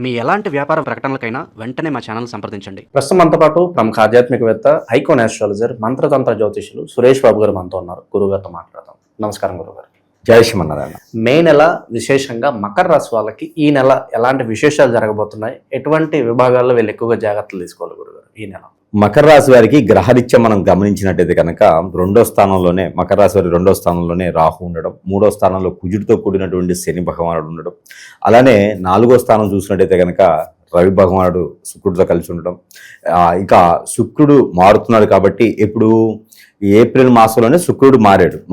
మీ ఎలాంటి వ్యాపార ప్రకటనలకైనా వెంటనే మా ఛానల్ సంప్రదించండి. ప్రస్తుతం మనతో పాటు ప్రముఖ ఆధ్యాత్మికవేత్త, ఐకాన్ ఆస్ట్రాలజర్, మంత్రతంత్ర జ్యోతిషులు సురేష్ బాబు గారు మనతో ఉన్నారు. గురుగారితో మాట్లాడదాం. నమస్కారం గురుగారు. జై శ్రీమన్నారాయణ. మే నెల విశేషంగా మకర రాశి వాళ్ళకి ఈ నెల ఎలాంటి విశేషాలు జరగబోతున్నాయి, ఎటువంటి విభాగాల్లో వీళ్ళు ఎక్కువగా జాగ్రత్తలు తీసుకోవాలి గురుగారు ఈ నెల? మకర రాశి వారికి గ్రహరీత్యా మనం గమనించినట్టయితే కనుక రెండో స్థానంలోనే మకర రాశి వారి రెండో స్థానంలోనే రాహు ఉండడం, మూడో స్థానంలో కుజుడితో కూడినటువంటి శని భగవానుడు ఉండడం, అలానే నాలుగో స్థానం చూసినట్టయితే కనుక రవి భగవానుడు శుక్రుడితో కలిసి ఉండడం. ఇక శుక్రుడు మారుతున్నాడు కాబట్టి ఇప్పుడు ఏప్రిల్ మాసంలోనే శుక్రుడు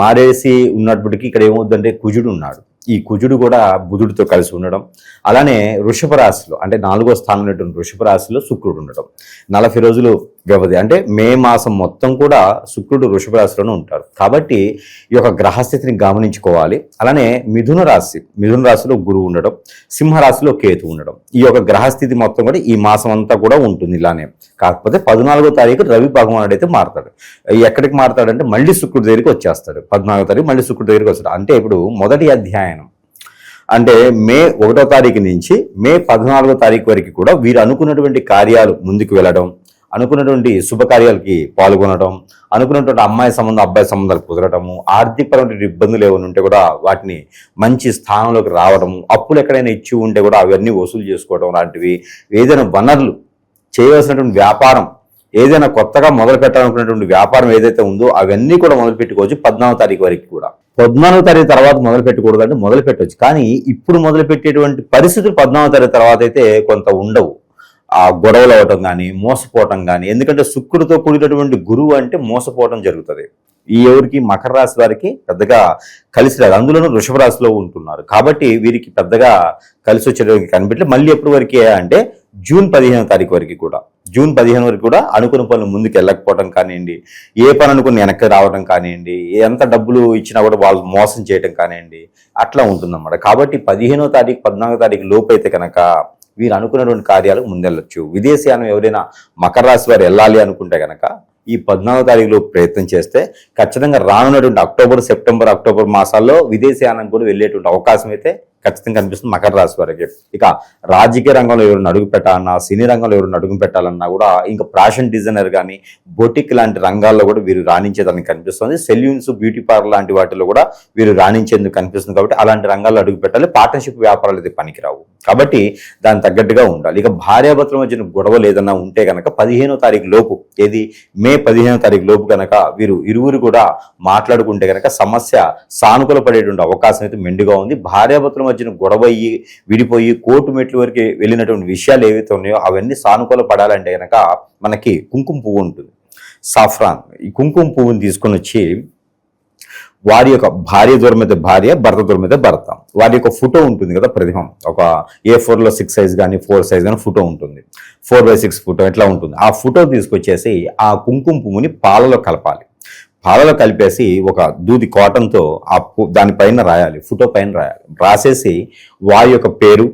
మారేసి ఉన్నప్పటికీ ఇక్కడ ఏమవుతుందంటే కుజుడు ఉన్నాడు. ఈ కుజుడు కూడా బుధుడితో కలిసి ఉండడం, అలానే వృషభ రాశిలో అంటే నాలుగో స్థానం ఉన్నటువంటి వృషభ రాశిలో శుక్రుడు ఉండడం. 40 రోజులు వ్యవధి అంటే మే మాసం మొత్తం కూడా శుక్రుడు వృషభ రాశిలోనే ఉంటారు. కాబట్టి ఈ యొక్క గ్రహస్థితిని గమనించుకోవాలి. అలానే మిథున రాశిలో గురువు ఉండడం, సింహరాశిలో కేతు ఉండడం. ఈ యొక్క గ్రహస్థితి మొత్తం కూడా ఈ మాసం అంతా కూడా ఉంటుంది ఇలానే. కాకపోతే 14వ తారీఖు రవి భగవానుడు అయితే మారతాడు. ఎక్కడికి మారతాడంటే మళ్ళీ శుక్రుడి దగ్గరికి వచ్చేస్తాడు. 14వ తారీఖు మళ్ళీ శుక్రుడి దగ్గరికి వస్తాడు. అంటే ఇప్పుడు మొదటి అధ్యాయం అంటే మే 1వ తారీఖు నుంచి మే 14వ తారీఖు వరకు కూడా వీరు అనుకున్నటువంటి కార్యాలు ముందుకు వెళ్ళడం, అనుకున్నటువంటి శుభకార్యాలకి పాల్గొనడం, అనుకున్నటువంటి అమ్మాయి సంబంధం అబ్బాయి సంబంధాలు కుదరటము, ఆర్థికపరమైన ఇబ్బందులు ఏమైనా ఉంటే కూడా వాటిని మంచి స్థానంలోకి రావడము, అప్పులు ఎక్కడైనా ఇచ్చి ఉంటే కూడా అవన్నీ వసూలు చేసుకోవడం లాంటివి, ఏదైనా వనరులు చేయవలసినటువంటి వ్యాపారం, ఏదైనా కొత్తగా మొదలు పెట్టాలనుకున్నటువంటి వ్యాపారం ఏదైతే ఉందో అవన్నీ కూడా మొదలు పెట్టుకోవచ్చు 14వ తారీఖు వరకు కూడా. 14వ తారీఖు తర్వాత మొదలు పెట్టకూడదు అంటే మొదలు పెట్టవచ్చు, కానీ ఇప్పుడు మొదలు పెట్టేటువంటి పరిస్థితులు 14వ తారీఖు తర్వాత అయితే కొంత ఉండవు. ఆ గొడవలు అవ్వటం కానీ, మోసపోవటం కానీ, ఎందుకంటే శుక్రుడితో కూడినటువంటి గురువు అంటే మోసపోవటం జరుగుతుంది. ఈ ఎవరికి మకర రాశి వారికి పెద్దగా కలిసి రాదు, అందులోనూ వృషభ రాశిలో ఉంటున్నారు కాబట్టి వీరికి పెద్దగా కలిసి వచ్చేటికి కనిపెట్టలేదు. మళ్ళీ ఎప్పటి వరకే అంటే జూన్ 15వ తారీఖు వరకు కూడా, జూన్ 15 వరకు కూడా అనుకున్న పనులు ముందుకు వెళ్ళకపోవడం కానివ్వండి, ఏ పని అనుకుని వెనక్కి రావడం కానివ్వండి, ఎంత డబ్బులు ఇచ్చినా కూడా వాళ్ళు మోసం చేయడం కానివ్వండి, అట్లా ఉంటుందన్నమాట. కాబట్టి 15వ తారీఖు 14వ తారీఖు లోపు అయితే కనుక వీరు అనుకున్నటువంటి కార్యాలకు ముందెళ్ళొచ్చు. విదేశీయానం ఎవరైనా మకర రాశి వారు వెళ్ళాలి అనుకుంటే కనుక ఈ 14వ తారీఖులో ప్రయత్నం చేస్తే ఖచ్చితంగా రానున్నటువంటి అక్టోబర్ మాసాల్లో విదేశీయానం కూడా వెళ్ళేటువంటి అవకాశం అయితే ఖచ్చితంగా కనిపిస్తుంది మకర రాశి వారికి. ఇక రాజకీయ రంగంలో ఎవరైనా అడుగు పెట్టాలన్నా, సినీ రంగంలో ఎవరైనా అడుగు పెట్టాలన్నా కూడా, ఇంకా ఫ్యాషన్ డిజైనర్ కానీ, బొటిక్ లాంటి రంగాల్లో కూడా వీరు రాణించేదానికి కనిపిస్తుంది. సెల్యూన్స్, బ్యూటీ పార్లర్ లాంటి వాటిలో కూడా వీరు రాణించేందుకు కనిపిస్తుంది. కాబట్టి అలాంటి రంగాల్లో అడుగు పెట్టాలి. పార్ట్నర్షిప్ వ్యాపారాలు అయితే పనికిరావు కాబట్టి దానికి తగ్గట్టుగా ఉండాలి. ఇక భార్యాభర్తల మధ్యన గొడవలు ఏదన్నా ఉంటే కనుక 15వ తారీఖు లోపు, ఏది మే 15వ తారీఖు లోపు కనుక వీరు ఇరువురు కూడా మాట్లాడుకుంటే కనుక సమస్య సానుకూల పడేటువంటి అవకాశం అయితే మెండుగా ఉంది. భార్యాభర్తల మధ్యన గొడవ అయ్యి విడిపోయి కోర్టు మెట్ల వరకు వెళ్ళినటువంటి విషయాలు ఏవైతే ఉన్నాయో అవన్నీ సానుకూల పడాలంటే కనుక మనకి కుంకుమ పువ్వు ఉంటుంది, సాఫ్రాన్. ఈ కుంకుమ పువ్వుని తీసుకొని వచ్చి వారి యొక్క భార్య దూరం అయితే భార్య, భర్త దూరం అయితే భర్త, వారి యొక్క ఫోటో ఉంటుంది కదా ప్రతిమం, ఒక A4లో 6 సైజ్ కానీ 4 సైజ్ కానీ ఫోటో ఉంటుంది, 4x6 ఫోటో ఎట్లా ఉంటుంది. ఆ ఫోటో తీసుకొచ్చేసి ఆ కుంకుమ పువ్వుని పాలలో కలపాలి. పాలలో కలిపేసి ఒక దూది కాటన్తో దానిపైన రాయాలి, ఫోటో పైన రాయాలి. రాసేసి వారి యొక్క పేరు,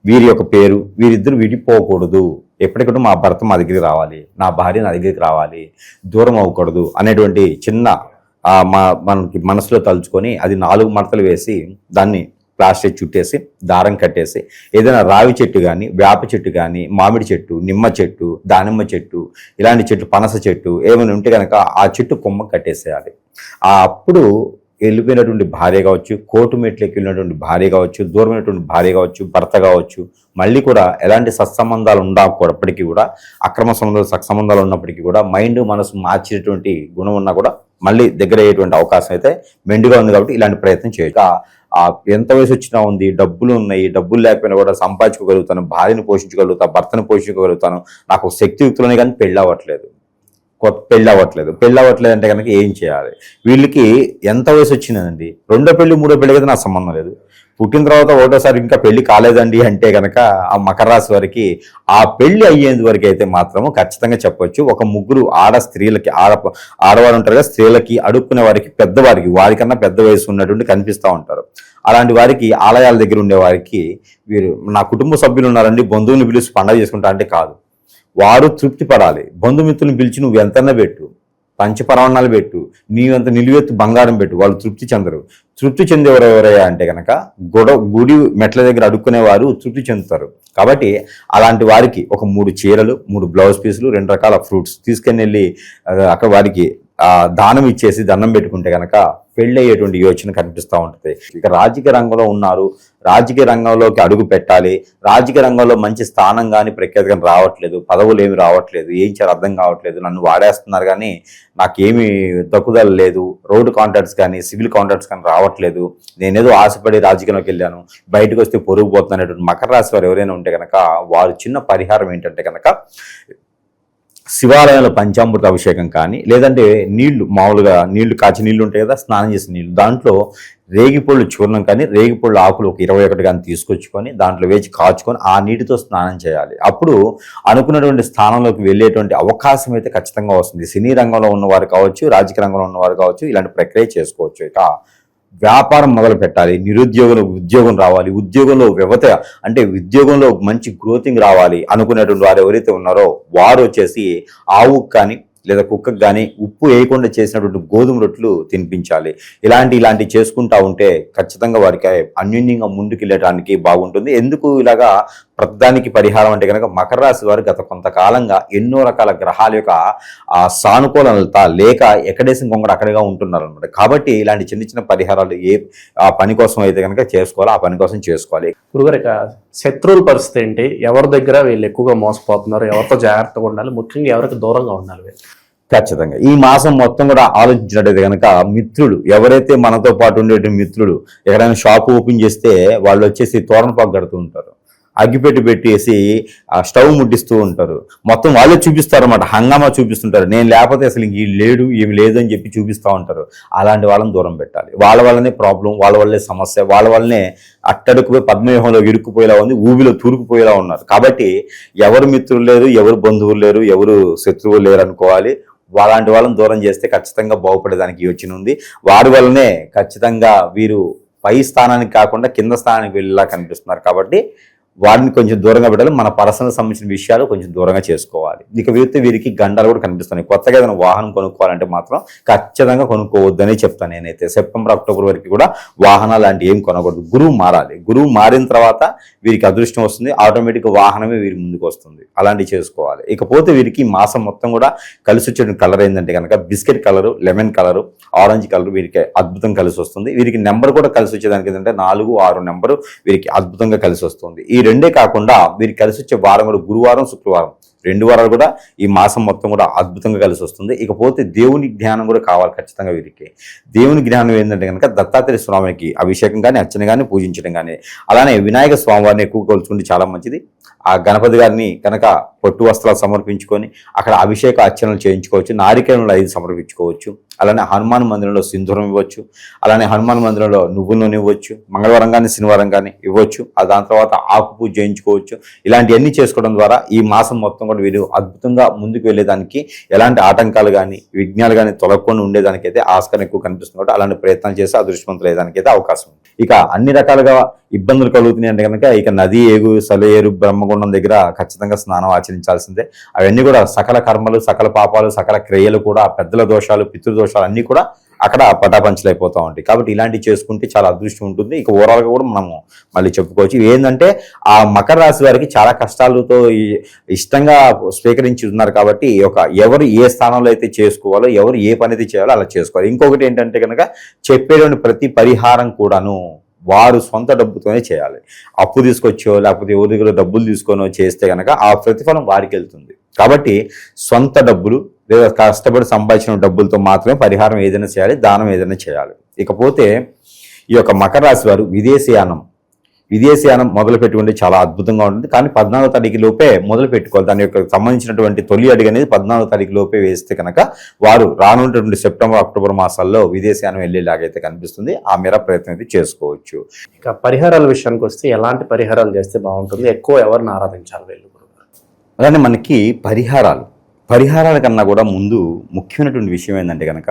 వీరి యొక్క పేరు, వీరిద్దరు విడిపోకూడదు, ఎప్పటికప్పుడు మా భర్త మా దగ్గరికి రావాలి, నా భార్య నా దగ్గరికి రావాలి, దూరం అవ్వకూడదు అనేటువంటి చిన్న మనకి మనసులో తలుచుకొని అది 4 మడతలు వేసి దాన్ని ప్లాస్టిక్ చుట్టేసి దారం కట్టేసి ఏదైనా రావి చెట్టు కానీ, వేప చెట్టు కానీ, మామిడి చెట్టు, నిమ్మ చెట్టు, దానిమ్మ చెట్టు, ఇలాంటి చెట్టు, పనస చెట్టు ఏమైనా ఉంటే కనుక ఆ చెట్టు కొమ్మ కట్టేసేయాలి. అప్పుడు వెళ్ళిపోయినటువంటి భార్య కావచ్చు, కోర్టు మెట్లకి వెళ్ళినటువంటి భార్య కావచ్చు, దూరమైనటువంటి భార్య కావచ్చు, భర్త కావచ్చు, మళ్ళీ కూడా ఎలాంటి సత్సంబంధాలు ఉండకపోవప్పటికీ కూడా, అక్రమ సంబంధాలు సత్సంబంధాలు ఉన్నప్పటికీ కూడా మైండ్ మనసు మార్చేటువంటి గుణం ఉన్నా కూడా మళ్ళీ దగ్గర అయ్యేటువంటి అవకాశం అయితే మెండుగా ఉంది. కాబట్టి ఇలాంటి ప్రయత్నం చేయక ఎంత వయసు వచ్చినా ఉంది, డబ్బులు ఉన్నాయి, డబ్బులు లేకపోయినా కూడా సంపాదించుకోగలుగుతాను, భార్యను పోషించగలుగుతాను, భర్తను పోషించగలుగుతాను, నాకు శక్తియుక్తులనే కానీ పెళ్ళి అవ్వట్లేదు అంటే కనుక ఏం చేయాలి? వీళ్ళకి ఎంత వయసు వచ్చిందండి, 2వ పెళ్లి 3వ పెళ్లి కదా నాకు సంబంధం లేదు, పుట్టిన తర్వాత 1వసారి ఇంకా పెళ్లి కాలేదండి అంటే కనుక ఆ మకర రాశి వారికి ఆ పెళ్లి అయ్యేందు వరకు అయితే మాత్రము ఖచ్చితంగా చెప్పొచ్చు. ఒక ముగ్గురు ఆడవారు ఉంటారు కదా, స్త్రీలకి అడుక్కునే వారికి, పెద్దవారికి, వారికన్నా పెద్ద వయసు ఉన్నటువంటి కనిపిస్తూ ఉంటారు. అలాంటి వారికి ఆలయాల దగ్గర ఉండే వారికి వీరు నా కుటుంబ సభ్యులు ఉన్నారండి, బంధువుని పిలిచి పండగ చేసుకుంటా అంటే కాదు, వారు తృప్తి పడాలి. బంధుమిత్రులను పిలిచి నువ్వు ఎంతన్నా పెట్టు, పంచపరమాణాలు పెట్టు, నీవంత నిలువెత్తు బంగారం పెట్టు, వాళ్ళు తృప్తి చెందరు. తృప్తి చెందేవారు ఎవరయ్యా అంటే కనుక గుడి మెట్ల దగ్గర అడుక్కునేవారు తృప్తి చెందుతారు. కాబట్టి అలాంటి వారికి ఒక 3 చీరలు, 3 బ్లౌజ్ పీసులు, 2 రకాల ఫ్రూట్స్ తీసుకుని వెళ్ళి అక్కడ వారికి దానం ఇచ్చేసి దండం పెట్టుకుంటే కనుక పెళ్ళయ్యేటువంటి యోచన కనిపిస్తూ ఉంటుంది. ఇక రాజకీయ రంగంలో ఉన్నారు, రాజకీయ రంగంలోకి అడుగు పెట్టాలి, రాజకీయ రంగంలో మంచి స్థానం కానీ ప్రఖ్యాతి కానీ రావట్లేదు, పదవులు ఏమి రావట్లేదు, ఏం చేయాలి అర్థం కావట్లేదు, నన్ను వాడేస్తున్నారు కానీ నాకేమీ దక్కుదల లేదు, రోడ్డు కాంట్రాక్ట్స్ కానీ సివిల్ కాంట్రాక్ట్స్ కానీ రావట్లేదు, నేనేదో ఆశపడి రాజకీయంలోకి వెళ్ళాను, బయటకు వస్తే పొరుగుపోతున్నటువంటి మకర రాశి వారు ఎవరైనా ఉంటే కనుక వారు చిన్న పరిహారం ఏంటంటే కనుక శివాలయంలో పంచామృత అభిషేకం కానీ, లేదంటే నీళ్లు మామూలుగా నీళ్లు కాచి నీళ్లు ఉంటాయి కదా, స్నానం చేసిన నీళ్లు, దాంట్లో రేగిపళ్ళు చూర్ణం కానీ రేగిపళ్ళు ఆకులు ఒక 21 కానీ తీసుకొచ్చుకొని దాంట్లో వేచి కాచుకొని ఆ నీటితో స్నానం చేయాలి. అప్పుడు అనుకున్నటువంటి స్థానంలోకి వెళ్ళేటువంటి అవకాశం అయితే ఖచ్చితంగా వస్తుంది. సినీ రంగంలో ఉన్నవారు కావచ్చు, రాజకీయ రంగంలో ఉన్నవారు కావచ్చు, ఇలాంటి ప్రక్రియ చేసుకోవచ్చు. ఇక వ్యాపారం మొదలు పెట్టాలి, నిరుద్యోగులకు ఉద్యోగం రావాలి, ఉద్యోగంలో అంటే ఉద్యోగంలో మంచి గ్రోతింగ్ రావాలి అనుకునేటువంటి వారు ఎవరైతే ఉన్నారో వారు వచ్చేసి ఆవుకు కానీ లేదా కుక్కకు కానీ ఉప్పు వేయకుండా చేసినటువంటి గోధుమ రొట్టెలు తినిపించాలి. ఇలాంటి చేసుకుంటా ఉంటే ఖచ్చితంగా వారికి అన్యోన్యంగా ముందుకు వెళ్ళడానికి బాగుంటుంది. ఎందుకు ఇలాగా ప్రతిదానికి పరిహారం అంటే కనుక మకర రాశి వారు గత కొంతకాలంగా ఎన్నో రకాల గ్రహాల యొక్క సానుకూలత లేక ఎక్కడేసిన కొంగడు అక్కడగా ఉంటున్నారు అనమాట. కాబట్టి ఇలాంటి చిన్న చిన్న పరిహారాలు ఆ పని కోసం అయితే కనుక చేసుకోవాలి, ఆ పని కోసం చేసుకోవాలి. గురుగారు, ఇక శత్రువుల పరిస్థితి ఏంటి? ఎవరి దగ్గర వీళ్ళు ఎక్కువగా మోసపోతున్నారు? ఎవరితో జాగ్రత్తగా ఉండాలి? ముఖ్యంగా ఎవరికి దూరంగా ఉండాలి వీళ్ళు? ఖచ్చితంగా ఈ మాసం మొత్తం కూడా ఆలోచించినట్టయితే కనుక మిత్రులు ఎవరైతే మనతో పాటు ఉండేటువంటి మిత్రులు ఎక్కడైనా షాప్ ఓపెన్ చేస్తే వాళ్ళు వచ్చేసి తోరణపాకు కడుతూ ఉంటారు, అగ్గిపెట్టి పెట్టేసి ఆ స్టవ్ ముట్టిస్తూ ఉంటారు, మొత్తం వాళ్ళే చూపిస్తారు అన్నమాట, హంగామా చూపిస్తుంటారు. నేను లేకపోతే అసలు ఇంక లేడు ఏమి లేదు అని చెప్పి చూపిస్తూ ఉంటారు. అలాంటి వాళ్ళని దూరం పెట్టాలి. వాళ్ళ వల్లనే ప్రాబ్లం, వాళ్ళ వల్లే సమస్య, వాళ్ళ వల్లనే అట్టడుకుపోయి పద్మవ్యూహంలో ఇరుక్కుపోయేలా ఉంది, ఊబిలో తూరుకుపోయేలా ఉన్నారు. కాబట్టి ఎవరు మిత్రులు లేరు, ఎవరు బంధువులు లేరు, ఎవరు శత్రువులు లేరు అనుకోవాలి. అలాంటి వాళ్ళని దూరం చేస్తే ఖచ్చితంగా బాగుపడేదానికి యోచన ఉంది. వారి వల్లనే ఖచ్చితంగా వీరు పై స్థానానికి కాకుండా కింద స్థానానికి వెళ్ళేలా కనిపిస్తున్నారు. కాబట్టి వాటిని కొంచెం దూరంగా పెట్టాలి. మన పర్సనల్ సంబంధించిన విషయాలు కొంచెం దూరంగా చేసుకోవాలి. ఇక వీరికి గండాలు కూడా కనిపిస్తున్నాయి. కొత్తగా ఏదైనా వాహనం కొనుక్కోవాలంటే మాత్రం ఖచ్చితంగా కొనుక్కోవద్దని చెప్తాను నేనైతే. సెప్టెంబర్, అక్టోబర్ వరకు కూడా వాహనాలు లాంటివి ఏం కొనకూడదు. గురువు మారాలి. గురువు మారిన తర్వాత వీరికి అదృష్టం వస్తుంది, ఆటోమేటిక్గా వాహనమే వీరి ముందుకు వస్తుంది. అలాంటివి చేసుకోవాలి. ఇకపోతే వీరికి మాసం మొత్తం కూడా కలిసి వచ్చే కలర్ ఏంటంటే కనుక biscuit colour, lemon colour, orange colour వీరికి అద్భుతం కలిసి వస్తుంది. వీరికి నెంబర్ కూడా కలిసి వచ్చేదానికి ఏంటంటే 4, 6 నెంబరు వీరికి అద్భుతంగా కలిసి వస్తుంది. ఈ రెండే కాకుండా వీరికి కలిసి వచ్చే వారం కూడా గురువారం, శుక్రవారం 2 వారాలు కూడా ఈ మాసం మొత్తం కూడా అద్భుతంగా కలిసి వస్తుంది. ఇకపోతే దేవుని జ్ఞానం కూడా కావాలి ఖచ్చితంగా వీరికి. దేవుని జ్ఞానం ఏంటంటే కనుక దత్తాత్రేయ స్వామికి అభిషేకం కానీ, అర్చన కానీ, పూజించడం కానీ, అలానే వినాయక స్వామివారిని ఎక్కువ కొలుచుకుంటే చాలా మంచిది. ఆ గణపతి గారిని కనుక పొట్టు వస్త్రాలు సమర్పించుకొని అక్కడ అభిషేక అర్చనలు చేయించుకోవచ్చు. నారికేళంలో 5 సమర్పించుకోవచ్చు. అలానే హనుమాన్ మందిరంలో సింధూరం ఇవ్వచ్చు. అలానే హనుమాన్ మందిరంలో నువ్వుల నూనె ఇవ్వచ్చు. మంగళవారం కానీ, శనివారం కానీ ఇవ్వచ్చు. దాని తర్వాత ఆకు పూజ చేయించుకోవచ్చు. ఇలాంటివన్నీ చేసుకోవడం ద్వారా ఈ మాసం మొత్తం కూడా వీరు అద్భుతంగా ముందుకు వెళ్ళేదానికి ఎలాంటి ఆటంకాలు కానీ, విఘ్నాలు కానీ తొలగకుండా ఉండేదానికైతే ఆస్కారం ఎక్కువ కనిపిస్తుంది. కాబట్టి అలాంటి ప్రయత్నాలు చేసి అదృష్టవంతులు అయ్యేదానికైతే అవకాశం ఉంది. ఇక అన్ని రకాలుగా ఇబ్బందులు కలుగుతున్నాయి అంటే కనుక ఇక నది, ఏగు, సలయేరు, బ్రహ్మగుండం దగ్గర ఖచ్చితంగా స్నానం ఆచరించాల్సిందే. అవన్నీ కూడా సకల కర్మలు, సకల పాపాలు, సకల క్రియలు కూడా, పెద్దల దోషాలు, పితృదోషాలు అన్నీ కూడా అక్కడ పటాపంచలైపోతూ ఉంటాయి. కాబట్టి ఇలాంటివి చేసుకుంటే చాలా అదృష్టం ఉంటుంది. ఇక ఓవరాల్గా కూడా మనము మళ్ళీ చెప్పుకోవచ్చు. ఏంటంటే ఆ మకర రాశి వారికి చాలా కష్టాలతో ఇష్టంగా స్వీకరించి ఉన్నారు. కాబట్టి ఎవరు ఏ స్థానంలో అయితే చేసుకోవాలో, ఎవరు ఏ పని అయితే చేయాలో అలా చేసుకోవాలి. ఇంకొకటి ఏంటంటే కనుక చెప్పేటువంటి ప్రతి పరిహారం కూడాను వారు సొంత డబ్బుతోనే చేయాలి. అప్పు తీసుకొచ్చో లేకపోతే ఎవరి దగ్గర డబ్బులు తీసుకొనో చేస్తే కనుక ఆ ప్రతిఫలం వారికి వెళ్తుంది. కాబట్టి సొంత డబ్బులు లేదా కష్టపడి సంపాదించిన డబ్బులతో మాత్రమే పరిహారం ఏదైనా చేయాలి, దానం ఏదైనా చేయాలి. ఇకపోతే ఈ యొక్క మకర రాశి వారు విదేశీయానం మొదలు పెట్టుకుంటే చాలా అద్భుతంగా ఉంటుంది. కానీ 14వ తారీఖు లోపే మొదలు పెట్టుకోవాలి. దాని యొక్క సంబంధించినటువంటి తొలి అడుగు అనేది 14వ తారీఖు లోపే వేస్తే కనుక వారు రానున్నటువంటి సెప్టెంబర్, అక్టోబర్ మాసాల్లో విదేశీయానం వెళ్ళేలాగైతే కనిపిస్తుంది. ఆ మేర ప్రయత్నం అయితే చేసుకోవచ్చు. ఇక పరిహారాల విషయానికి వస్తే ఎలాంటి పరిహారాలు చేస్తే బాగుంటుంది? ఎక్కువ ఎవరిని ఆరాధించాలి వీళ్ళు? అలానే మనకి పరిహారాల కన్నా కూడా ముందు ముఖ్యమైనటువంటి విషయం ఏంటంటే కనుక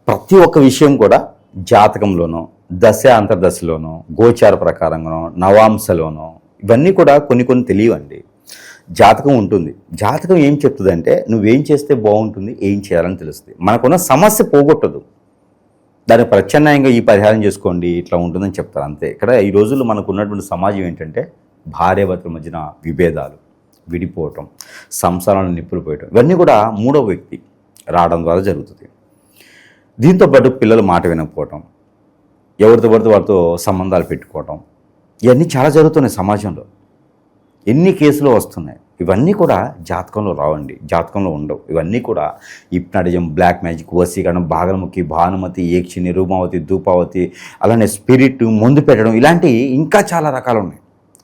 ప్రతి ఒక్క విషయం కూడా జాతకంలోనో, దశ అంతర్దశలోనో, గోచార ప్రకారంగానో, నవాంశలోనో ఇవన్నీ కూడా కొన్ని తెలియవండి. జాతకం ఉంటుంది. జాతకం ఏం చెప్తుందంటే నువ్వేం చేస్తే బాగుంటుంది, ఏం చేయాలని తెలుస్తుంది. మనకున్న సమస్య పోగొట్టదు, దానికి ప్రత్యామ్నాయంగా ఈ పరిహారం చేసుకోండి ఇట్లా ఉంటుందని చెప్తారు అంతే. ఇక్కడ ఈ రోజుల్లో మనకు ఉన్నటువంటి సమాజం ఏంటంటే భార్యాభర్తల మధ్యన విభేదాలు, విడిపోవటం, సంసారాలను నిప్పులు పోయటం, ఇవన్నీ కూడా మూడో వ్యక్తి రావడం ద్వారా జరుగుతుంది. దీంతోపాటు పిల్లలు మాట వినకపోవటం, ఎవరితో పడితే వారితో సంబంధాలు పెట్టుకోవటం, ఇవన్నీ చాలా జరుగుతున్నాయి సమాజంలో. ఎన్ని కేసులు వస్తున్నాయి. ఇవన్నీ కూడా జాతకంలో రావండి, జాతకంలో ఉండవు. ఇవన్నీ కూడా హిప్నాటిజం, బ్లాక్ మ్యాజిక్, వశీకరణం, భాగలముఖి, భానుమతి, ఏక్షిని, రూమావతి, ధూపావతి, అలానే స్పిరిట్, మందు పెట్టడం, ఇలాంటివి ఇంకా చాలా రకాలు ఉన్నాయి.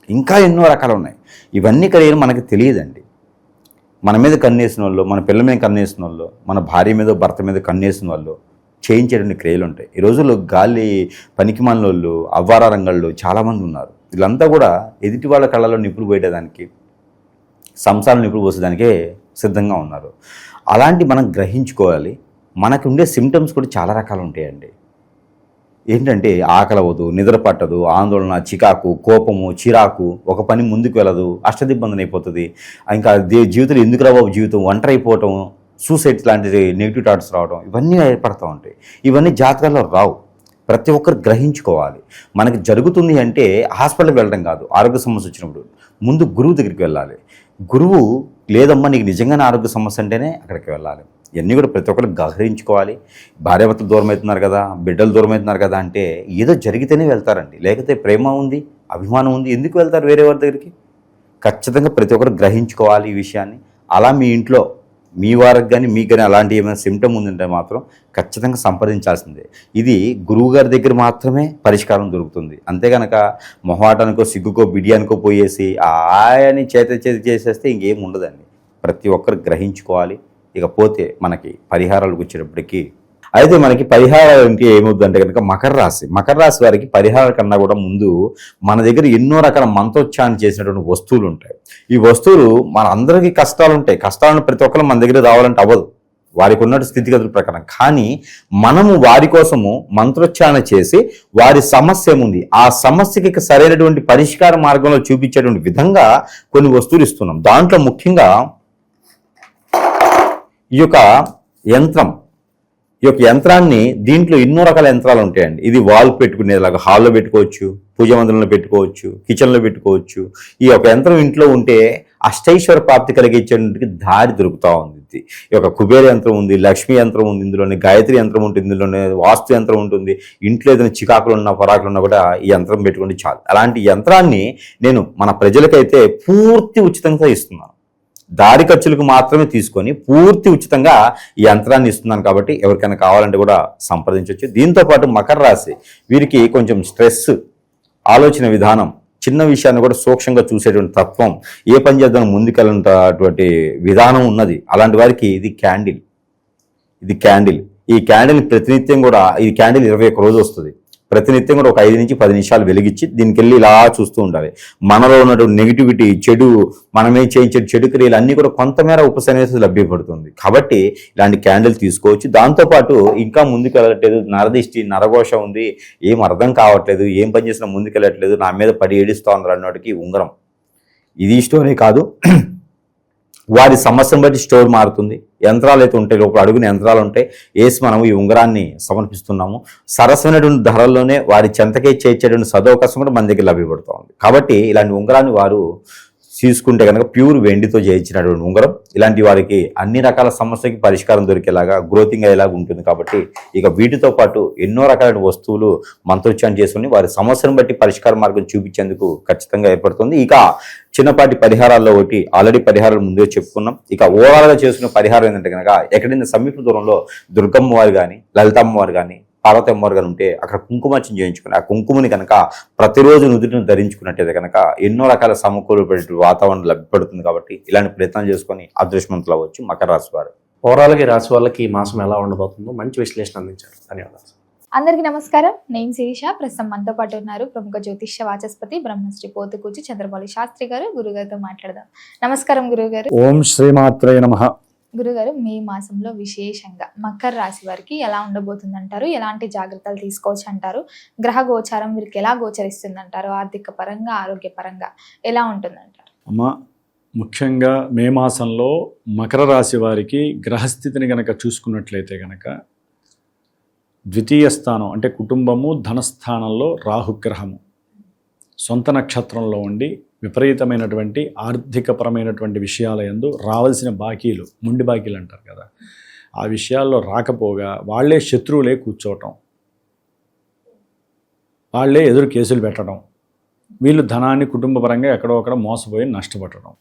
ఇంకా ఎన్నో రకాలు ఉన్నాయి. ఇవన్నీ కలిగి మనకి తెలియదండి. మన మీద కన్నేసిన వాళ్ళు, మన పిల్లల మీద కన్నేసిన వాళ్ళు, మన భార్య మీద భర్త మీద కన్నేసిన వాళ్ళు చేయించేటువంటి క్రియలు ఉంటాయి. ఈ రోజుల్లో గాలి పనికిమాలిన వాళ్ళు, అవ్వార రంగాల్లో చాలామంది ఉన్నారు. వీళ్ళంతా కూడా ఎదుటి వాళ్ళ కళ్ళలో నిప్పులు పోయేదానికి, సంసారం నిప్పులు పోసేదానికే సిద్ధంగా ఉన్నారు. అలాంటి మనం గ్రహించుకోవాలి. మనకు ఉండే సిమ్టమ్స్ కూడా చాలా రకాలు ఉంటాయండి. ఏంటంటే ఆకలి అవ్వదు, నిద్ర పట్టదు, ఆందోళన, చికాకు, కోపము, చిరాకు, ఒక పని ముందుకు వెళ్ళదు, అష్టదిబ్బందన అయిపోతుంది. ఇంకా జీవితంలో ఎందుకు రావు జీవితం, ఒంటరి అయిపోవటం, సూసైడ్ లాంటి నెగిటివ్ థాట్స్ రావడం, ఇవన్నీ ఏర్పడుతూ ఉంటాయి. ఇవన్నీ జాతకాల్లో రావు. ప్రతి ఒక్కరు గ్రహించుకోవాలి. మనకి జరుగుతుంది అంటే హాస్పిటల్కి వెళ్ళడం కాదు. ఆరోగ్య సమస్య వచ్చినప్పుడు ముందు గురువు దగ్గరికి వెళ్ళాలి. గురువు లేదమ్మా నీకు నిజంగానే ఆరోగ్య సమస్య అంటేనే అక్కడికి వెళ్ళాలి. ఇవన్నీ కూడా ప్రతి ఒక్కరు గ్రహించుకోవాలి. భార్యాభర్తలు దూరం అవుతున్నారు కదా, బిడ్డలు దూరం అవుతున్నారు కదా అంటే ఏదో జరిగితేనే వెళ్తారండి. లేకపోతే ప్రేమ ఉంది, అభిమానం ఉంది, ఎందుకు వెళ్తారు వేరే వారి దగ్గరికి? ఖచ్చితంగా ప్రతి ఒక్కరు గ్రహించుకోవాలి ఈ విషయాన్ని. అలా మీ ఇంట్లో మీ వారికి కానీ మీకు కానీ అలాంటి ఏమైనా సిమ్టమ్ ఉందంటే మాత్రం ఖచ్చితంగా సంప్రదించాల్సిందే. ఇది గురువుగారి దగ్గర మాత్రమే పరిష్కారం దొరుకుతుంది. అంతేగనక మొహమాటానికో, సిగ్గుకో, బిడియానికో పోయేసి ఆయని చేసేస్తే ఇంకేం ఉండదండి. ప్రతి ఒక్కరు గ్రహించుకోవాలి. ఇకపోతే మనకి పరిహారాలకు వచ్చేటప్పటికీ అయితే మనకి పరిహారాలు అంటే ఏమవుతుందంటే కనుక మకర రాశి వారికి పరిహారాల కన్నా కూడా ముందు మన దగ్గర ఎన్నో రకాల మంత్రోచ్చారణ చేసినటువంటి వస్తువులు ఉంటాయి. ఈ వస్తువులు మన అందరికీ కష్టాలు ఉంటాయి. కష్టాలను ప్రతి ఒక్కరు మన దగ్గర రావాలంటే అవ్వదు, వారికి ఉన్నట్టు స్థితిగతుల ప్రకారం. కానీ మనము వారి కోసము మంత్రోచ్చారణ చేసి వారి సమస్య ఏముంది, ఆ సమస్యకి సరైనటువంటి పరిష్కార మార్గంలో చూపించేటువంటి విధంగా కొన్ని వస్తువులు ఇస్తున్నాం. దాంట్లో ముఖ్యంగా ఈ యొక్క యంత్రాన్ని, దీంట్లో ఎన్నో రకాల యంత్రాలు ఉంటాయండి. ఇది వాల్ పెట్టుకునేలాగా హాల్లో పెట్టుకోవచ్చు, పూజ మందిరంలో పెట్టుకోవచ్చు, కిచెన్లో పెట్టుకోవచ్చు. ఈ యొక్క యంత్రం ఇంట్లో ఉంటే అష్టైశ్వర ప్రాప్తి కలిగించేందుకు దారి దొరుకుతూ ఉంది. ఈ యొక్క కుబేర యంత్రం ఉంది, లక్ష్మీ యంత్రం ఉంది, ఇందులోనే గాయత్రి యంత్రం ఉంటుంది, ఇందులోనే వాస్తు యంత్రం ఉంటుంది. ఇంట్లో ఏదైనా చికాకులు ఉన్నా, పరాకులు ఉన్నా కూడా ఈ యంత్రం పెట్టుకుంటే చాలు. అలాంటి యంత్రాన్ని నేను మన ప్రజలకైతే పూర్తి ఉచితంగా ఇస్తున్నాను. దారి ఖర్చులకు మాత్రమే తీసుకొని పూర్తి ఉచితంగా ఈ యంత్రాన్ని ఇస్తున్నాను. కాబట్టి ఎవరికైనా కావాలంటే కూడా సంప్రదించవచ్చు. దీంతోపాటు మకర రాశి వీరికి కొంచెం స్ట్రెస్, ఆలోచన విధానం, చిన్న విషయాన్ని కూడా సూక్ష్మంగా చూసేటువంటి తత్వం, ఏ పని చేద్దాం ముందుకెళ్ళినటువంటి విధానం ఉన్నది. అలాంటి వారికి ఇది క్యాండిల్. ఈ క్యాండిల్ ప్రతినిత్యం కూడా, ఈ క్యాండిల్ 21 రోజు వస్తుంది. ప్రతినిత్యం కూడా ఒక 5 నుంచి 10 నిమిషాలు వెలిగించి దీనికి వెళ్ళి ఇలా చూస్తూ ఉండాలి. మనలో ఉన్నటువంటి నెగిటివిటీ, చెడు, మనమే చేయించే చెడు క్రియలు అన్నీ కూడా కొంతమేర ఉపశమనం లభ్యపడుతుంది. కాబట్టి ఇలాంటి క్యాండిల్ తీసుకోవచ్చు. దాంతోపాటు ఇంకా ముందుకు వెళ్ళట్లేదు, నరదిష్టి, నరఘోష ఉంది, ఏం అర్థం కావట్లేదు, ఏం పని చేసినా ముందుకు వెళ్ళట్లేదు, నా మీద పడి ఏడుస్తూ ఉన్నారు అన్నటికి ఉంగరం. ఇది స్టోరే కాదు, వారి సమస్యను బట్టి స్టోర్ మారుతుంది. యంత్రాలు అయితే ఉంటాయి, లోపల అడుగున యంత్రాలు ఉంటాయి. వేసి మనము ఈ ఉంగరాన్ని సమర్పిస్తున్నాము. సరసమైనటువంటి ధరల్లోనే వారి చెంతకే చేర్చేటువంటి సదవకాశం కూడా మన దగ్గర లభ్యపడుతూ ఉంది. కాబట్టి ఇలాంటి ఉంగరాన్ని వారు తీసుకుంటే కనుక ప్యూర్ వెండితో చేయించినటువంటి ఉంగరం. ఇలాంటి వారికి అన్ని రకాల సమస్యకి పరిష్కారం దొరికేలాగా, గ్రోతింగ్ అయ్యేలాగా ఉంటుంది. కాబట్టి ఇక వీటితో పాటు ఎన్నో రకాలైన వస్తువులు మంత్రోచ్చారణ చేసుకుని వారి సమస్యను బట్టి పరిష్కార మార్గం చూపించేందుకు ఖచ్చితంగా ఏర్పడుతుంది. ఇక చిన్నపాటి పరిహారాల్లో ఒకటి ఆల్రెడీ పరిహారాలు ముందే చెప్పుకున్నాం. ఇక ఓవరాల్గా చేసుకున్న పరిహారం ఏంటంటే కనుక ఎక్కడైనా సమీప దూరంలో దుర్గమ్మ వారు కానీ, లలితమ్మ వారు కానీ, పార్వతి అమ్మవారు కానీ ఉంటే అక్కడ కుంకుమార్చన చేయించుకుని ఆ కుంకుమని కనుక ప్రతిరోజు నుదుటిని ధరించుకున్నట్టయితే కనుక ఎన్నో రకాల సమకూలపడే వాతావరణం లభ్యపడుతుంది. కాబట్టి ఇలాంటి ప్రయత్నాలు చేసుకొని అదృష్టవంతులు అవ్వచ్చు మకర రాశి వారు. ఓవరాల్గా ఈ రాశి వాళ్ళకి ఈ మాసం ఎలా ఉండబోతుందో మంచి విశ్లేషణ అందించారు. ధన్యవాదాలు. అందరికీ నమస్కారం. నేను శిరీష. ప్రస్తుతం మనతో పాటు ఉన్నారు ప్రముఖ జ్యోతిష్య వాచస్పతి బ్రహ్మశ్రీ పోతుకూచి చంద్రమౌళి శాస్త్రి గారు. గురుగారితో మాట్లాడదాం. నమస్కారం గురుగారు. ఓం శ్రీమాత్రే నమః. గురుగారు, మే మాసంలో విశేషంగా మకర రాశి వారికి ఎలా ఉండబోతుంది అంటారు? ఎలాంటి జాగ్రత్తలు తీసుకోవచ్చు అంటారు? గ్రహ గోచారం వీరికి ఎలా గోచరిస్తుంది అంటారు? ఆర్థిక పరంగా, ఆరోగ్య పరంగా ఎలా ఉంటుందంటారు? అమ్మ, ముఖ్యంగా మే మాసంలో మకర రాశి వారికి గ్రహస్థితిని గనక చూసుకున్నట్లయితే గనక ద్వితీయ స్థానం అంటే కుటుంబము ధనస్థానంలో రాహుగ్రహము సొంత నక్షత్రంలో ఉండి విపరీతమైనటువంటి ఆర్థికపరమైనటువంటి విషయాల యందు రావాల్సిన బాకీలు, మొండి బాకీలు అంటారు కదా, ఆ విషయాల్లో రాకపోగా వాళ్ళే శత్రువులే కూర్చోవటం, వాళ్ళే ఎదురు కేసులు పెట్టడం, వీళ్ళు ధనాన్ని కుటుంబపరంగా ఎక్కడో అక్కడ మోసపోయి నష్టపడటం.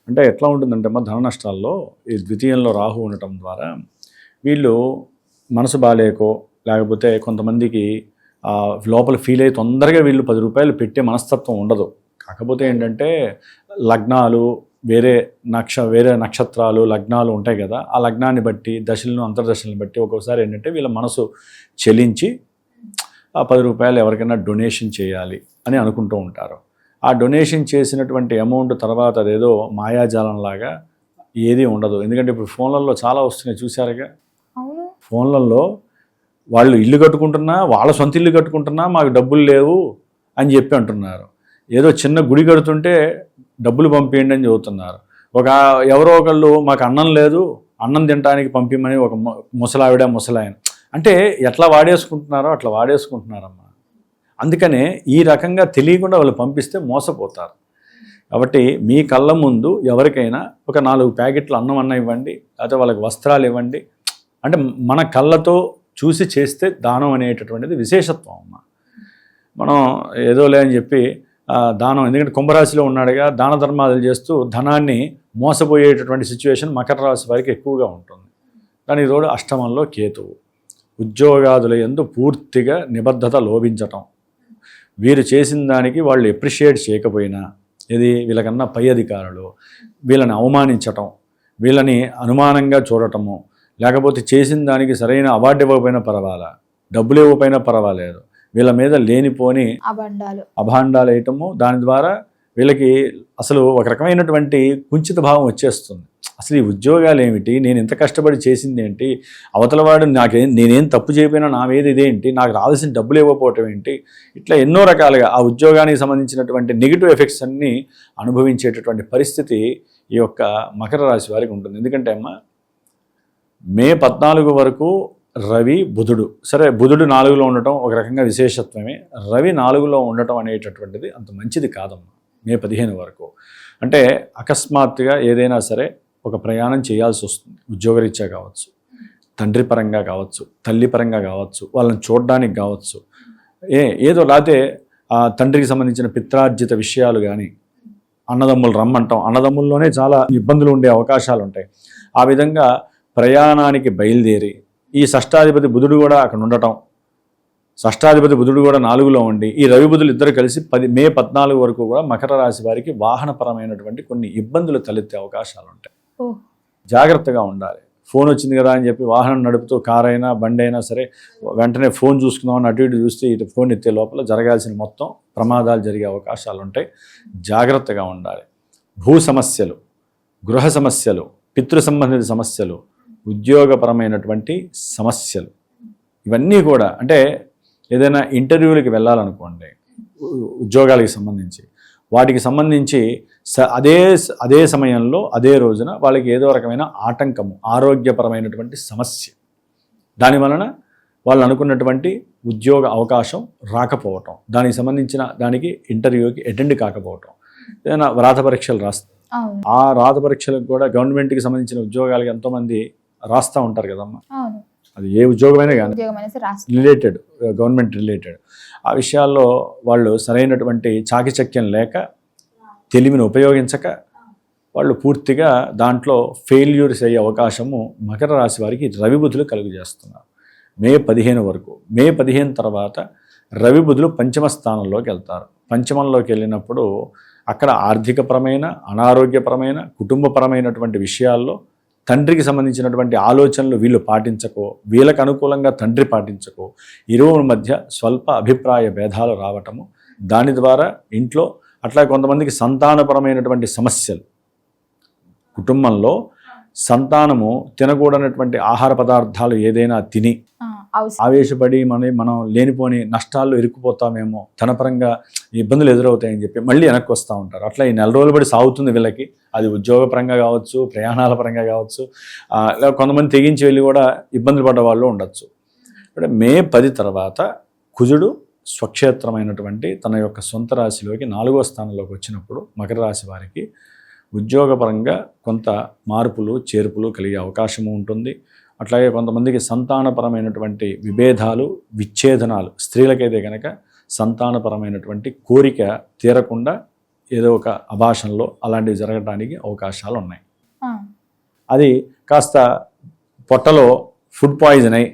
అంటే ఎట్లా ఉంటుందంటే ధన నష్టాల్లో ఈ ద్వితీయంలో రాహు ఉండటం ద్వారా వీళ్ళు మనసు బాలేకో లేకపోతే కొంతమందికి లోపల ఫీల్ అయ్యి తొందరగా వీళ్ళు 10 రూపాయలు పెట్టే మనస్తత్వం ఉండదు. కాకపోతే ఏంటంటే లగ్నాలు వేరే నక్షత్రాలు లగ్నాలు ఉంటాయి కదా, ఆ లగ్నాన్ని బట్టి దశలను అంతర్దశలను బట్టి ఒక్కోసారి ఏంటంటే వీళ్ళ మనసు చెలించి ఆ 10 రూపాయలు ఎవరికైనా డొనేషన్ చేయాలి అని అనుకుంటూ ఉంటారు. ఆ డొనేషన్ చేసినటువంటి అమౌంట్ తర్వాత అదేదో మాయాజాలంలాగా ఏది ఉండదు. ఎందుకంటే ఇప్పుడు ఫోన్లలో చాలా వస్తున్నాయి, చూసారుగా. ఫోన్లలో వాళ్ళు ఇల్లు కట్టుకుంటున్నా, వాళ్ళ సొంత ఇల్లు కట్టుకుంటున్నా మాకు డబ్బులు లేవు అని చెప్పి అంటున్నారు. ఏదో చిన్న గుడి కడుతుంటే డబ్బులు పంపించండి అని చెబుతున్నారు. ఎవరో ఒకళ్ళు మాకు అన్నం లేదు, అన్నం తినడానికి పంపిమని ఒక ముసలాయన అంటే ఎట్లా వాడేసుకుంటున్నారో అట్లా వాడేసుకుంటున్నారమ్మా. అందుకనే ఈ రకంగా తెలియకుండా వాళ్ళు పంపిస్తే మోసపోతారు. కాబట్టి మీ కళ్ళ ముందు ఎవరికైనా ఒక 4 ప్యాకెట్లు అన్నం ఇవ్వండి, లేకపోతే వాళ్ళకి వస్త్రాలు ఇవ్వండి. అంటే మన కళ్ళతో చూసి చేస్తే దానం అనేటటువంటిది విశేషత్వం అమ్మ. మనం ఏదోలే అని చెప్పి దానం, ఎందుకంటే కుంభరాశిలో ఉన్నాడుగా, దాన ధర్మాలు చేస్తూ ధనాన్ని మోసపోయేటటువంటి సిచ్యువేషన్ మకర రాశి వారికి ఎక్కువగా ఉంటుంది. దానికి తోడు అష్టమంలో కేతువు, ఉద్యోగాదుల యందు పూర్తిగా నిబద్ధత లోపించటం, వీరు చేసిన దానికి వాళ్ళు ఎప్రిషియేట్ చేయకపోయినా వీళ్ళకన్నా పై అధికారులు వీళ్ళని అవమానించటం, వీళ్ళని అనుమానంగా చూడటము, లేకపోతే చేసిన దానికి సరైన అవార్డు ఇవ్వకపోయినా పర్వాలా, డబ్బులు ఇవ్వకపోయినా పర్వాలేదు, వీళ్ళ మీద లేనిపోని అభాండాలు వేయటము, దాని ద్వారా వీళ్ళకి అసలు ఒక రకమైనటువంటి కుంచిత భావం వచ్చేస్తుంది. అసలు ఈ ఉద్యోగాలు ఏమిటి, నేను ఎంత కష్టపడి చేసింది ఏంటి, అవతలవాడు నేనేం తప్పు చేయకపోయినా నా మీద ఇదేంటి, నాకు రావాల్సిన డబ్బులు ఇవ్వకపోవటం ఏంటి, ఇట్లా ఎన్నో రకాలుగా ఆ ఉద్యోగానికి సంబంధించినటువంటి నెగిటివ్ ఎఫెక్ట్స్ అన్నీ అనుభవించేటటువంటి పరిస్థితి ఈ యొక్క మకర రాశి వారికి ఉంటుంది. ఎందుకంటే అమ్మ మే 14 వరకు రవి బుధుడు, సరే బుధుడు 4లో ఉండటం ఒక రకంగా విశేషత్వమే, రవి 4లో ఉండటం అనేటటువంటిది అంత మంచిది కాదమ్మా. మే 15 వరకు అంటే అకస్మాత్తుగా ఏదైనా సరే ఒక ప్రయాణం చేయాల్సి వస్తుంది, ఉద్యోగరీత్యా కావచ్చు, తండ్రి పరంగా కావచ్చు, తల్లి పరంగా కావచ్చు, వాళ్ళని చూడడానికి కావచ్చు, ఏదో లేకపోతే ఆ తండ్రికి సంబంధించిన పిత్రార్జిత విషయాలు కానీ, అన్నదమ్ములు రమ్మంటాం, అన్నదమ్ముల్లోనే చాలా ఇబ్బందులు ఉండే అవకాశాలు ఉంటాయి. ఆ విధంగా ప్రయాణానికి బయలుదేరి ఈ షష్టాధిపతి బుధుడు కూడా అక్కడ ఉండటం, షష్టాధిపతి బుధుడు కూడా 4లో ఉండి ఈ రవి బుధులు ఇద్దరు కలిసి మే 14 వరకు కూడా మకర రాశి వారికి వాహనపరమైనటువంటి కొన్ని ఇబ్బందులు తలెత్తే అవకాశాలు ఉంటాయి. జాగ్రత్తగా ఉండాలి. ఫోన్ వచ్చింది కదా అని చెప్పి వాహనం నడుపుతూ కారు అయినా బండి అయినా సరే వెంటనే ఫోన్ చూసుకుందామని అటు ఇటు చూస్తే ఇటు ఫోన్ ఎత్తే లోపల జరగాల్సిన మొత్తం ప్రమాదాలు జరిగే అవకాశాలు ఉంటాయి. జాగ్రత్తగా ఉండాలి. భూ సమస్యలు, గృహ సమస్యలు, పితృ సంబంధిత సమస్యలు, ఉద్యోగపరమైనటువంటి సమస్యలు, ఇవన్నీ కూడా అంటే ఏదైనా ఇంటర్వ్యూలకి వెళ్ళాలనుకోండి ఉద్యోగాలకి సంబంధించి, వాటికి సంబంధించి అదే సమయంలో అదే రోజున వాళ్ళకి ఏదో రకమైన ఆటంకము, ఆరోగ్యపరమైనటువంటి సమస్య, దానివలన వాళ్ళు అనుకున్నటువంటి ఉద్యోగ అవకాశం రాకపోవటం, దానికి సంబంధించిన దానికి ఇంటర్వ్యూకి అటెండ్ కాకపోవటం, ఏదైనా వ్రాత పరీక్షలు రాస్తారు, ఆ రాత పరీక్షలకు కూడా గవర్నమెంట్కి సంబంధించిన ఉద్యోగాలకి ఎంతోమంది రాస్తూ ఉంటారు కదమ్మా. అది ఏ ఉద్యోగమైనా కానీ రిలేటెడ్, గవర్నమెంట్ రిలేటెడ్, ఆ విషయాల్లో వాళ్ళు సరైనటువంటి చాకచక్యం లేక, తెలివిని ఉపయోగించక వాళ్ళు పూర్తిగా దాంట్లో ఫెయిల్యూర్స్ అయ్యే అవకాశము మకర రాశి వారికి రవి బుధులు కలుగజేస్తున్నారు. మే 15 వరకు. మే 15 తర్వాత రవి బుధులు పంచమ స్థానంలోకి వెళ్తారు. పంచమంలోకి వెళ్ళినప్పుడు అక్కడ ఆర్థికపరమైన, అనారోగ్యపరమైన, కుటుంబపరమైనటువంటి విషయాల్లో తండ్రికి సంబంధించినటువంటి ఆలోచనలు వీళ్ళు పాటించకో, వీళ్ళకు అనుకూలంగా తండ్రి పాటించకో, ఇరువురి మధ్య స్వల్ప అభిప్రాయ భేదాలు రావటము, దాని ద్వారా ఇంట్లో అట్లా కొంతమందికి సంతానపరమైనటువంటి సమస్యలు, కుటుంబంలో సంతానము తినకూడనటువంటి ఆహార పదార్థాలు ఏదైనా తిని ఆవేశపడి మనం లేనిపోని నష్టాల్లో ఇరుక్కుపోతామేమో, ధనపరంగా ఇబ్బందులు ఎదురవుతాయని చెప్పి మళ్ళీ వెనక్కి వస్తూ ఉంటారు. అట్లా ఈ నెల రోజులు బడి సాగుతుంది వీళ్ళకి. అది ఉద్యోగపరంగా కావచ్చు, ప్రయాణాల పరంగా కావచ్చు, లేదా కొంతమంది తెగించి వెళ్ళి కూడా ఇబ్బందులు పడ్డ వాళ్ళు ఉండొచ్చు. అంటే మే 10 తర్వాత కుజుడు స్వక్షేత్రమైనటువంటి తన యొక్క సొంత రాశిలోకి 4వ స్థానంలోకి వచ్చినప్పుడు మకర రాశి వారికి ఉద్యోగపరంగా కొంత మార్పులు చేర్పులు కలిగే అవకాశము ఉంటుంది. అట్లాగే కొంతమందికి సంతానపరమైనటువంటి విభేదాలు, విచ్ఛేదనాలు, స్త్రీలకైతే కనుక సంతానపరమైనటువంటి కోరిక తీరకుండా ఏదో ఒక అభాషణలో అలాంటివి జరగడానికి అవకాశాలు ఉన్నాయి. అది కాస్త పొట్టలో ఫుడ్ పాయిజన్ అయి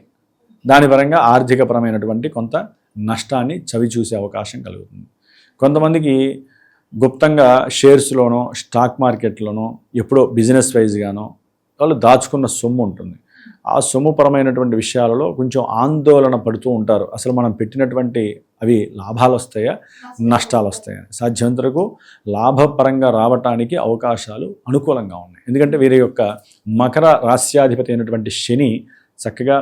దాని పరంగా ఆర్థికపరమైనటువంటి కొంత నష్టాన్ని చవి చూసే అవకాశం కలుగుతుంది. కొంతమందికి గుప్తంగా షేర్స్లోనో స్టాక్ మార్కెట్లోనో ఎప్పుడో బిజినెస్ వైజ్గానో వాళ్ళు దాచుకున్న సొమ్ము ఉంటుంది. ఆ సొమ్ముపరమైనటువంటి విషయాలలో కొంచెం ఆందోళన పడుతూ ఉంటారు. అసలు మనం పెట్టినటువంటి అవి లాభాలు వస్తాయా, నష్టాలు వస్తాయా? సాధ్యమంతరకు లాభపరంగా రావటానికి అవకాశాలు అనుకూలంగా ఉన్నాయి. ఎందుకంటే వీరి యొక్క మకర రాశ్యాధిపతి అయినటువంటి శని చక్కగా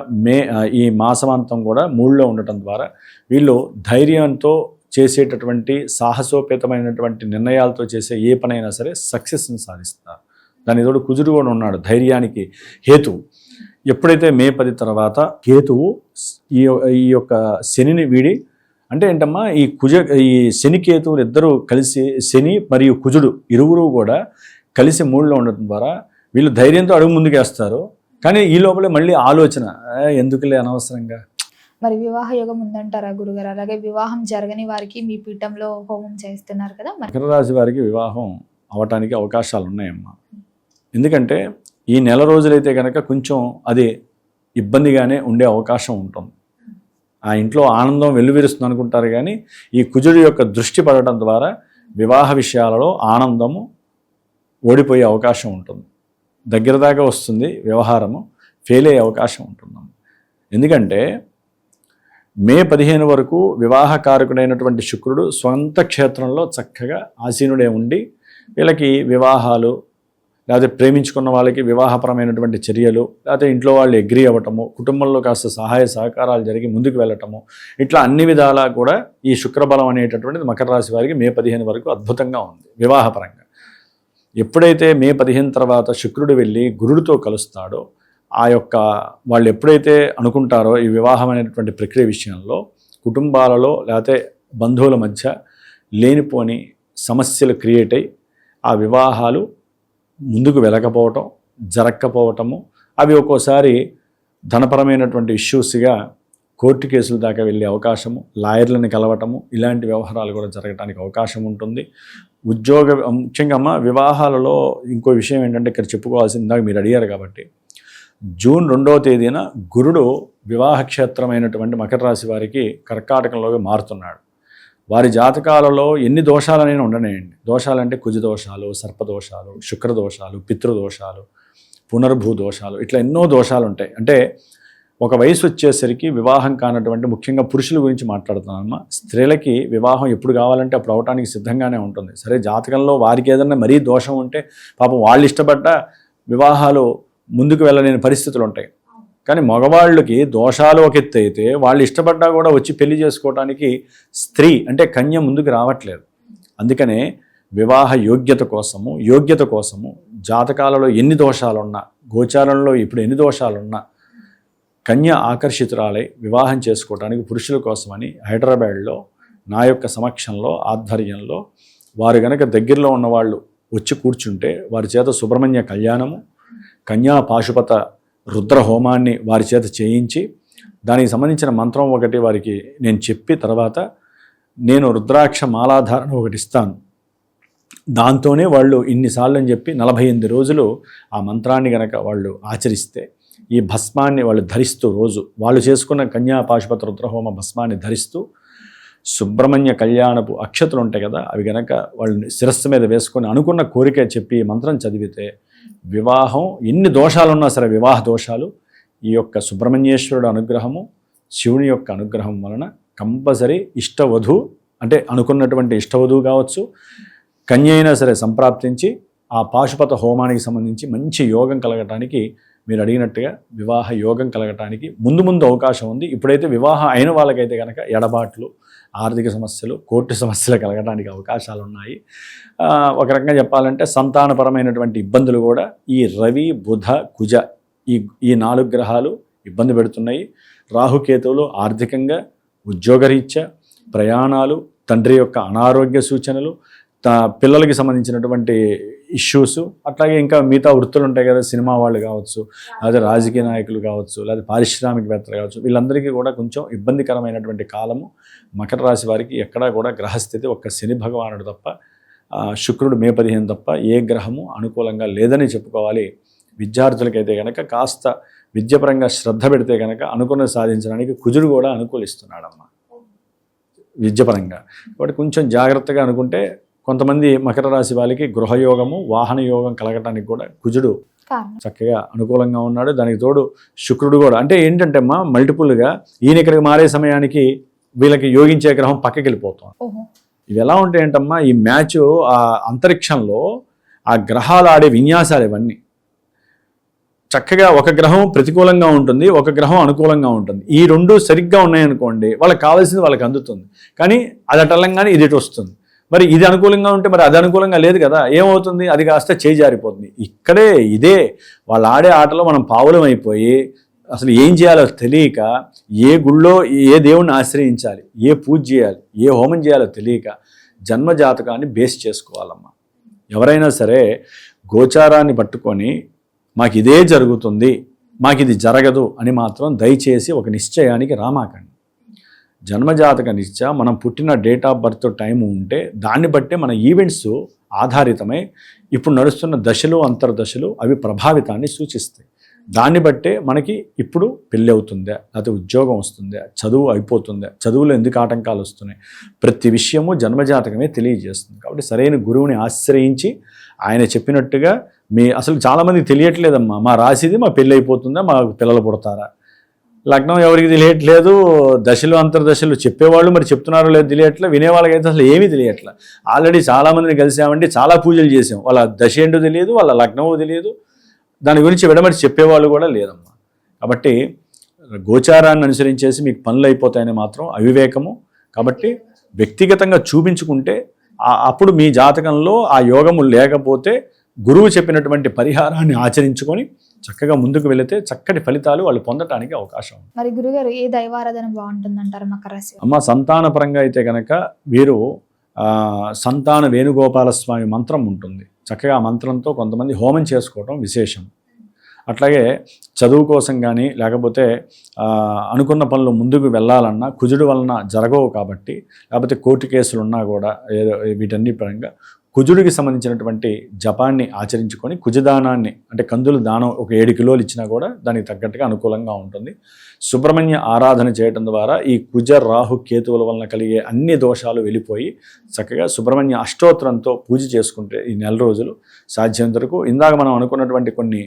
ఈ మాసమాంతం కూడా 3లో ఉండటం ద్వారా వీళ్ళు ధైర్యంతో చేసేటటువంటి సాహసోపేతమైనటువంటి నిర్ణయాలతో చేసే ఏ పనైనా సరే సక్సెస్ని సాధిస్తారు. దాని తోడు కుజుడు కూడా ఉన్నాడు ధైర్యానికి హేతువు. ఎప్పుడైతే మే 10 తర్వాత కేతువు ఈ యొక్క శనిని వీడి, అంటే ఏంటమ్మా ఈ శని కేతువులు ఇద్దరు కలిసి, శని మరియు కుజుడు ఇరువురు కూడా కలిసి 3లో ఉండటం ద్వారా వీళ్ళు ధైర్యంతో అడుగు ముందుకేస్తారు. కానీ ఈ లోపలే మళ్ళీ ఆలోచన, ఎందుకులే అనవసరంగా. మరి వివాహ యోగం ఉందంటారా గురుగారు? అలాగే వివాహం జరగని వారికి మీ పీఠంలో హోమం చేస్తున్నారు కదా, మకర రాశి వారికి వివాహం అవటానికి అవకాశాలు ఉన్నాయమ్మా. ఎందుకంటే ఈ నెల రోజులైతే కనుక కొంచెం అది ఇబ్బందిగానే ఉండే అవకాశం ఉంటుంది. ఆ ఇంట్లో ఆనందం వెల్లువిరుస్తుంది అనుకుంటారు, కానీ ఈ కుజుడి యొక్క దృష్టి పడటం ద్వారా వివాహ విషయాలలో ఆనందము ఓడిపోయే అవకాశం ఉంటుంది. దగ్గర దాకా వస్తుంది, వ్యవహారము ఫెయిల్ అయ్యే అవకాశం ఉంటుంది. ఎందుకంటే మే 15 వరకు వివాహకారకుడైనటువంటి శుక్రుడు స్వంత క్షేత్రంలో చక్కగా ఆసీనుడే ఉండి వీళ్ళకి వివాహాలు, లేకపోతే ప్రేమించుకున్న వాళ్ళకి వివాహపరమైనటువంటి చర్యలు, లేకపోతే ఇంట్లో వాళ్ళు అగ్రీ అవ్వటము, కుటుంబంలో కాస్త సహాయ సహకారాలు జరిగి ముందుకు వెళ్ళటము, ఇట్లా అన్ని విధాలా కూడా ఈ శుక్రబలం అనేటటువంటిది మకర రాశి వారికి మే 15 వరకు అద్భుతంగా ఉంది వివాహపరంగా. ఎప్పుడైతే మే 15 తర్వాత శుక్రుడు వెళ్ళి గురుడితో కలుస్తాడో, ఆ యొక్క వాళ్ళు ఎప్పుడైతే అనుకుంటారో ఈ వివాహం అనేటువంటి ప్రక్రియ విషయంలో కుటుంబాలలో లేకపోతే బంధువుల మధ్య లేనిపోని సమస్యలు క్రియేట్ అయ్యి ఆ వివాహాలు ముందుకు వెళ్ళకపోవటం, జరగకపోవటము, అవి ఒక్కోసారి ధనపరమైనటువంటి ఇష్యూస్గా కోర్టు కేసుల దాకా వెళ్ళే అవకాశము, లాయర్లను కలవటము, ఇలాంటి వ్యవహారాలు కూడా జరగడానికి అవకాశం ఉంటుంది. ముఖ్యంగా వివాహాలలో ఇంకో విషయం ఏంటంటే ఇక్కడ చెప్పుకోవాల్సింది, ఇందాక మీరు అడిగారు కాబట్టి, జూన్ 2వ తేదీన గురుడు వివాహ క్షేత్రమైనటువంటి మకర రాశి వారికి కర్కాటకంలోకి మారుతున్నాడు. వారి జాతకాలలో ఎన్ని దోషాలనైనా ఉండనేయండి. దోషాలంటే కుజ దోషాలు, సర్పదోషాలు, శుక్రదోషాలు, పితృదోషాలు, పునర్భూ దోషాలు, ఇట్లా ఎన్నో దోషాలు ఉంటాయి. అంటే ఒక వయసు వచ్చేసరికి వివాహం కానటువంటి, ముఖ్యంగా పురుషుల గురించి మాట్లాడుతున్నానమ్మా, స్త్రీలకి వివాహం ఎప్పుడు కావాలంటే అప్పుడు అవటానికి సిద్ధంగానే ఉంటుంది. సరే, జాతకంలో వారికి ఏదన్నా మరీ దోషం ఉంటే పాపం వాళ్ళు ఇష్టపడ్డ వివాహాలు ముందుకు వెళ్ళలేని పరిస్థితులు ఉంటాయి. కానీ మగవాళ్ళకి దోషాలు ఒక ఎత్తు అయితే వాళ్ళు ఇష్టపడ్డా కూడా వచ్చి పెళ్లి చేసుకోవడానికి స్త్రీ అంటే కన్య ముందుకు రావట్లేదు. అందుకనే వివాహ యోగ్యత కోసము జాతకాలలో ఎన్ని దోషాలున్నా, గోచారంలో ఇప్పుడు ఎన్ని దోషాలున్నా కన్య ఆకర్షితురాలై వివాహం చేసుకోవడానికి పురుషుల కోసమని హైదరాబాద్లో నా యొక్క సమక్షంలో, ఆధ్వర్యంలో వారు గనక దగ్గరలో ఉన్నవాళ్ళు వచ్చి కూర్చుంటే వారి చేత సుబ్రహ్మణ్య కళ్యాణము, కన్యా పాశుపత రుద్ర హోమాన్ని వారి చేత చేయించి దానికి సంబంధించిన మంత్రం ఒకటి వారికి నేను చెప్పి తర్వాత నేను రుద్రాక్ష మాలాధారణ ఒకటి ఇస్తాను. దాంతోనే వాళ్ళు ఇన్నిసార్లు అని చెప్పి 48 రోజులు ఆ మంత్రాన్ని గనక వాళ్ళు ఆచరిస్తే ఈ భస్మాన్ని వాళ్ళు ధరిస్తూ రోజు వాళ్ళు చేసుకున్న కన్యా పాశుపత రుద్రహోమ భస్మాన్ని ధరిస్తూ సుబ్రహ్మణ్య కళ్యాణపు అక్షతలు ఉంటాయి కదా, అవి గనక వాళ్ళని శిరస్సు మీద వేసుకొని అనుకున్న కోరిక చెప్పి మంత్రం చదివితే వివాహం ఎన్ని దోషాలున్నా సరే వివాహ దోషాలు ఈ యొక్క సుబ్రహ్మణ్యేశ్వరుడు అనుగ్రహము, శివుని యొక్క అనుగ్రహం వలన కంపల్సరీ ఇష్టవధు అంటే అనుకున్నటువంటి ఇష్టవధువు కావచ్చు, కన్య అయినా సరే సంప్రాప్తించి ఆ పాశుపత హోమానికి సంబంధించి మంచి యోగం కలగటానికి మీరు అడిగినట్టుగా వివాహ యోగం కలగటానికి ముందు ముందు అవకాశం ఉంది. ఇప్పుడైతే వివాహం అయిన వాళ్ళకైతే కనుక ఎడబాట్లు, ఆర్థిక సమస్యలు, కోర్టు సమస్యలు కలగడానికి అవకాశాలు ఉన్నాయి. ఒక రకంగా చెప్పాలంటే సంతానపరమైనటువంటి ఇబ్బందులు కూడా ఈ రవి, బుధ, కుజ ఈ 4 గ్రహాలు ఇబ్బంది పెడుతున్నాయి. రాహుకేతువులు ఆర్థికంగా, ఉద్యోగరీత్యా, ప్రయాణాలు, తండ్రి యొక్క అనారోగ్య సూచనలు, పిల్లలకి సంబంధించినటువంటి ఇష్యూస్, అట్లాగే ఇంకా మిగతా వృత్తులు ఉంటాయి కదా, సినిమా వాళ్ళు కావచ్చు, లేదా రాజకీయ నాయకులు కావచ్చు, లేదా పారిశ్రామికవేత్తలు కావచ్చు, వీళ్ళందరికీ కూడా కొంచెం ఇబ్బందికరమైనటువంటి కాలము. మకర రాశి వారికి ఎక్కడా కూడా గ్రహస్థితి ఒక్క శని భగవానుడు తప్ప, శుక్రుడు మే 15 తప్ప ఏ గ్రహము అనుకూలంగా లేదని చెప్పుకోవాలి. విద్యార్థులకైతే కనుక కాస్త విద్యాపరంగా శ్రద్ధ పెడితే కనుక అనుకున్నది సాధించడానికి కుజుడు కూడా అనుకూలిస్తున్నాడమ్మా విద్యపరంగా. కాబట్టి కొంచెం జాగ్రత్తగా అనుకుంటే కొంతమంది మకర రాశి వాళ్ళకి గృహయోగము, వాహన యోగం కలగటానికి కూడా కుజుడు చక్కగా అనుకూలంగా ఉన్నాడు. దానికి తోడు శుక్రుడు కూడా. అంటే ఏంటంటే అమ్మా మల్టిపుల్గా ఈయన ఇక్కడికి మారే సమయానికి వీళ్ళకి యోగించే గ్రహం పక్కకి వెళ్ళిపోతాం. ఇవి ఎలా ఉంటాయంటమ్మా, ఈ మ్యాచ్ ఆ అంతరిక్షంలో ఆ గ్రహాలు ఆడే విన్యాసాలు ఇవన్నీ చక్కగా ఒక గ్రహం ప్రతికూలంగా ఉంటుంది, ఒక గ్రహం అనుకూలంగా ఉంటుంది. ఈ 2 సరిగ్గా ఉన్నాయనుకోండి, వాళ్ళకి కావాల్సింది వాళ్ళకి అందుతుంది. కానీ అది అటలంగానే ఇది వస్తుంది. మరి ఇది అనుకూలంగా ఉంటే మరి అది అనుకూలంగా లేదు కదా, ఏమవుతుంది? అది కాస్త చేజారిపోతుంది. ఇక్కడే ఇదే వాళ్ళు ఆడే ఆటలో మనం పావులం అయిపోయి అసలు ఏం చేయాలో తెలియక, ఏ గుళ్ళో ఏ దేవుణ్ణి ఆశ్రయించాలి, ఏ పూజ చేయాలి, ఏ హోమం చేయాలో తెలియక జన్మజాతకాన్ని బేస్ చేసుకోవాలమ్మా. ఎవరైనా సరే గోచారాన్ని పట్టుకొని మాకు ఇదే జరుగుతుంది, మాకు ఇది జరగదు అని మాత్రం దయచేసి ఒక నిశ్చయానికి రామాకండి. జన్మజాతక నిశ్చయ మనం పుట్టిన డేట్ ఆఫ్ బర్త్ టైం ఉంటే దాన్ని బట్టే మన ఈవెంట్స్ ఆధారితమై ఇప్పుడు నడుస్తున్న దశలు, అంతర్దశలు అవి ప్రభావితాన్ని సూచిస్తాయి. దాన్ని బట్టే మనకి ఇప్పుడు పెళ్ళి అవుతుందా, లేకపోతే ఉద్యోగం వస్తుందా, చదువు అయిపోతుందా, చదువులో ఎందుకు ఆటంకాలు వస్తున్నాయి, ప్రతి విషయము జన్మజాతకమే తెలియజేస్తుంది. కాబట్టి సరైన గురువుని ఆశ్రయించి ఆయన చెప్పినట్టుగా అసలు చాలామందికి తెలియట్లేదమ్మా, మా రాశిది మా పెళ్ళి అయిపోతుందా, మా పిల్లలు పుడతారా, లగ్నం ఎవరికి తెలియట్లేదు, దశలు అంతర్దశలు చెప్పేవాళ్ళు మరి చెప్తున్నారో లేదో తెలియట్లే, వినేవాళ్ళకైతే అసలు ఏమీ తెలియట్లే. ఆల్రెడీ చాలామందిని కలిసామండి, చాలా పూజలు చేసాం, వాళ్ళ దశ ఏంటో తెలియదు, వాళ్ళ లగ్నమో తెలియదు, దాని గురించి విడమరి చెప్పేవాళ్ళు కూడా లేదమ్మా. కాబట్టి గోచారాన్ని అనుసరించేసి మీకు పనులు అయిపోతాయని మాత్రం అవివేకము. కాబట్టి వ్యక్తిగతంగా చూపించుకుంటే అప్పుడు మీ జాతకంలో ఆ యోగము లేకపోతే గురువు చెప్పినటువంటి పరిహారాన్ని ఆచరించుకొని చక్కగా ముందుకు వెళితే చక్కటి ఫలితాలు వాళ్ళు పొందటానికి అవకాశం ఉంది. మరి గురుగారు ఏ దైవారాధన బాగుంటుందంటారు మకర రాశి? అమ్మ సంతాన పరంగా అయితే కనుక వీరు సంతాన వేణుగోపాల స్వామి మంత్రం ఉంటుంది. చక్కగా ఆ మంత్రంతో కొంతమంది హోమం చేసుకోవడం విశేషం. అట్లాగే చదువు కోసం కానీ లేకపోతే అనుకున్న పనులు ముందుకు వెళ్ళాలన్నా కుజుడు వలన జరగవు కాబట్టి, లేకపోతే కోర్టు కేసులు ఉన్నా కూడా వీటన్ని పరంగా కుజుడికి సంబంధించినటువంటి జపాన్ని ఆచరించుకొని కుజదానాన్ని అంటే కందుల దానం ఒక 7 కిలోలు ఇచ్చినా కూడా దానికి తగ్గట్టుగా అనుకూలంగా ఉంటుంది. సుబ్రహ్మణ్య ఆరాధన చేయడం ద్వారా ఈ కుజ రాహు కేతువుల వలన కలిగే అన్ని దోషాలు వెళ్ళిపోయి చక్కగా సుబ్రహ్మణ్య అష్టోత్తరంతో పూజ చేసుకుంటే ఈ 4 రోజులు సాధ్యమైనంత వరకు ఇందాక మనం అనుకున్నటువంటి కొన్ని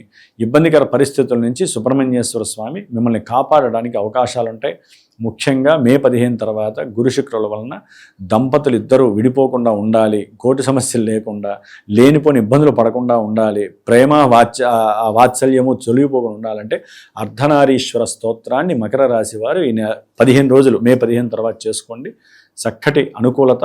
ఇబ్బందికర పరిస్థితుల నుంచి సుబ్రహ్మణ్యేశ్వర స్వామి మిమ్మల్ని కాపాడడానికి అవకాశాలు ఉంటాయి. ముఖ్యంగా మే 15 తర్వాత గురు శుక్రుల వలన దంపతులు ఇద్దరూ విడిపోకుండా ఉండాలి, కోర్టు సమస్యలు లేకుండా, లేనిపోని ఇబ్బందులు పడకుండా ఉండాలి, ప్రేమ వాత్సల్యము తొలగిపోకుండా ఉండాలంటే అర్ధనారీశ్వర స్తోత్రాన్ని మకర రాశి వారు ఈ 15 రోజులు మే 15 తర్వాత చేసుకోండి. చక్కటి అనుకూలత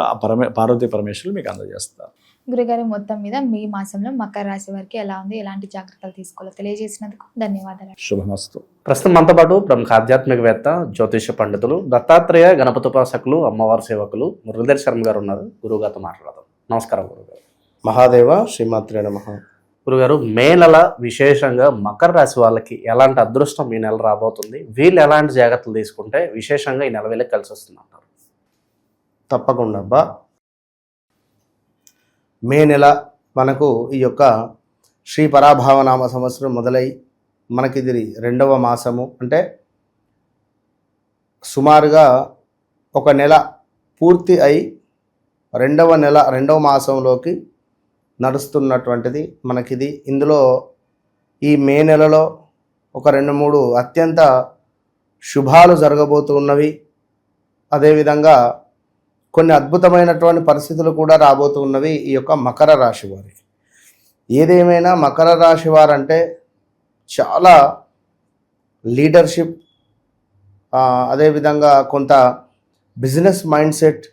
పార్వతీ పరమేశ్వరులు మీకు అందజేస్తారు. గురుగారు మొత్తం మీద మీ మాసంలో మకర రాశి వారికి ఎలా ఉంది, ఎలాంటి జాగ్రత్తలు తీసుకోవాలో తెలియజేసినందుకు ధన్యవాదాలు. శుభమస్తు. ప్రస్తుతం మనతో పాటు ప్రముఖ ఆధ్యాత్మికవేత్త, జ్యోతిష పండితులు, దత్తాత్రేయ గణపతుపాసకులు, అమ్మవారి సేవకులు మురళీధర్ శర్మ గారు ఉన్నారు. గురువుగారితో మాట్లాడదాం. నమస్కారం గురుగారు. మహాదేవ శ్రీమాత్రే నమః. గురుగారు, మే నెల విశేషంగా మకర రాశి వాళ్ళకి ఎలాంటి అదృష్టం ఈ నెల రాబోతుంది, వీళ్ళు ఎలాంటి జాగ్రత్తలు తీసుకుంటే విశేషంగా ఈ నెల వీళ్ళకి కలిసి వస్తుంది అంటారు? తప్పకుండా అబ్బా. మే నెల మనకు ఈ యొక్క శ్రీ పరాభావనామ సంవత్సరం మొదలై మనకిది 2వ మాసము. అంటే సుమారుగా ఒక నెల పూర్తి అయి 2వ మాసంలోకి నడుస్తున్నటువంటిది మనకిది. ఇందులో ఈ మే నెలలో ఒక 2-3 అత్యంత శుభాలు జరగబోతున్నవి. అదేవిధంగా కొన్ని అద్భుతమైనటువంటి పరిస్థితులు కూడా రాబోతున్నవి ఈ యొక్క మకర రాశి వారికి. ఏదేమైనా మకర రాశి వారంటే చాలా లీడర్షిప్, అదేవిధంగా కొంత బిజినెస్ మైండ్ సెట్,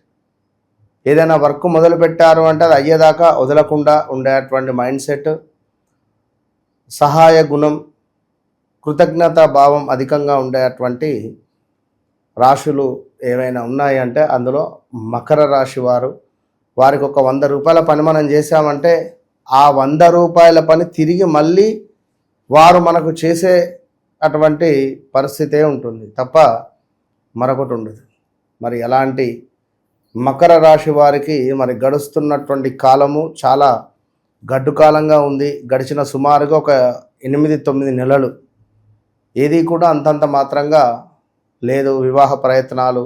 ఏదైనా వర్క్ మొదలు పెట్టారు అంటే అది అయ్యేదాకా వదలకుండా ఉండేటువంటి మైండ్ సెట్, సహాయ గుణం, కృతజ్ఞతా భావం అధికంగా ఉండేటువంటి రాశులు ఏవైనా ఉన్నాయి అంటే అందులో మకర రాశి వారు. వారికి ఒక 100 రూపాయల పని మనం చేశామంటే ఆ 100 రూపాయల పని తిరిగి మళ్ళీ వారు మనకు చేసే అటువంటి పరిస్థితే ఉంటుంది తప్ప మరొకటి ఉండదు. మరి అలాంటి మకర రాశి వారికి మరి గడుస్తున్నటువంటి కాలము చాలా గడ్డు కాలంగా ఉంది. గడిచిన సుమారుగా ఒక 8-9 నెలలు ఏది కూడా అంతంత మాత్రంగా లేదు. వివాహ ప్రయత్నాలు,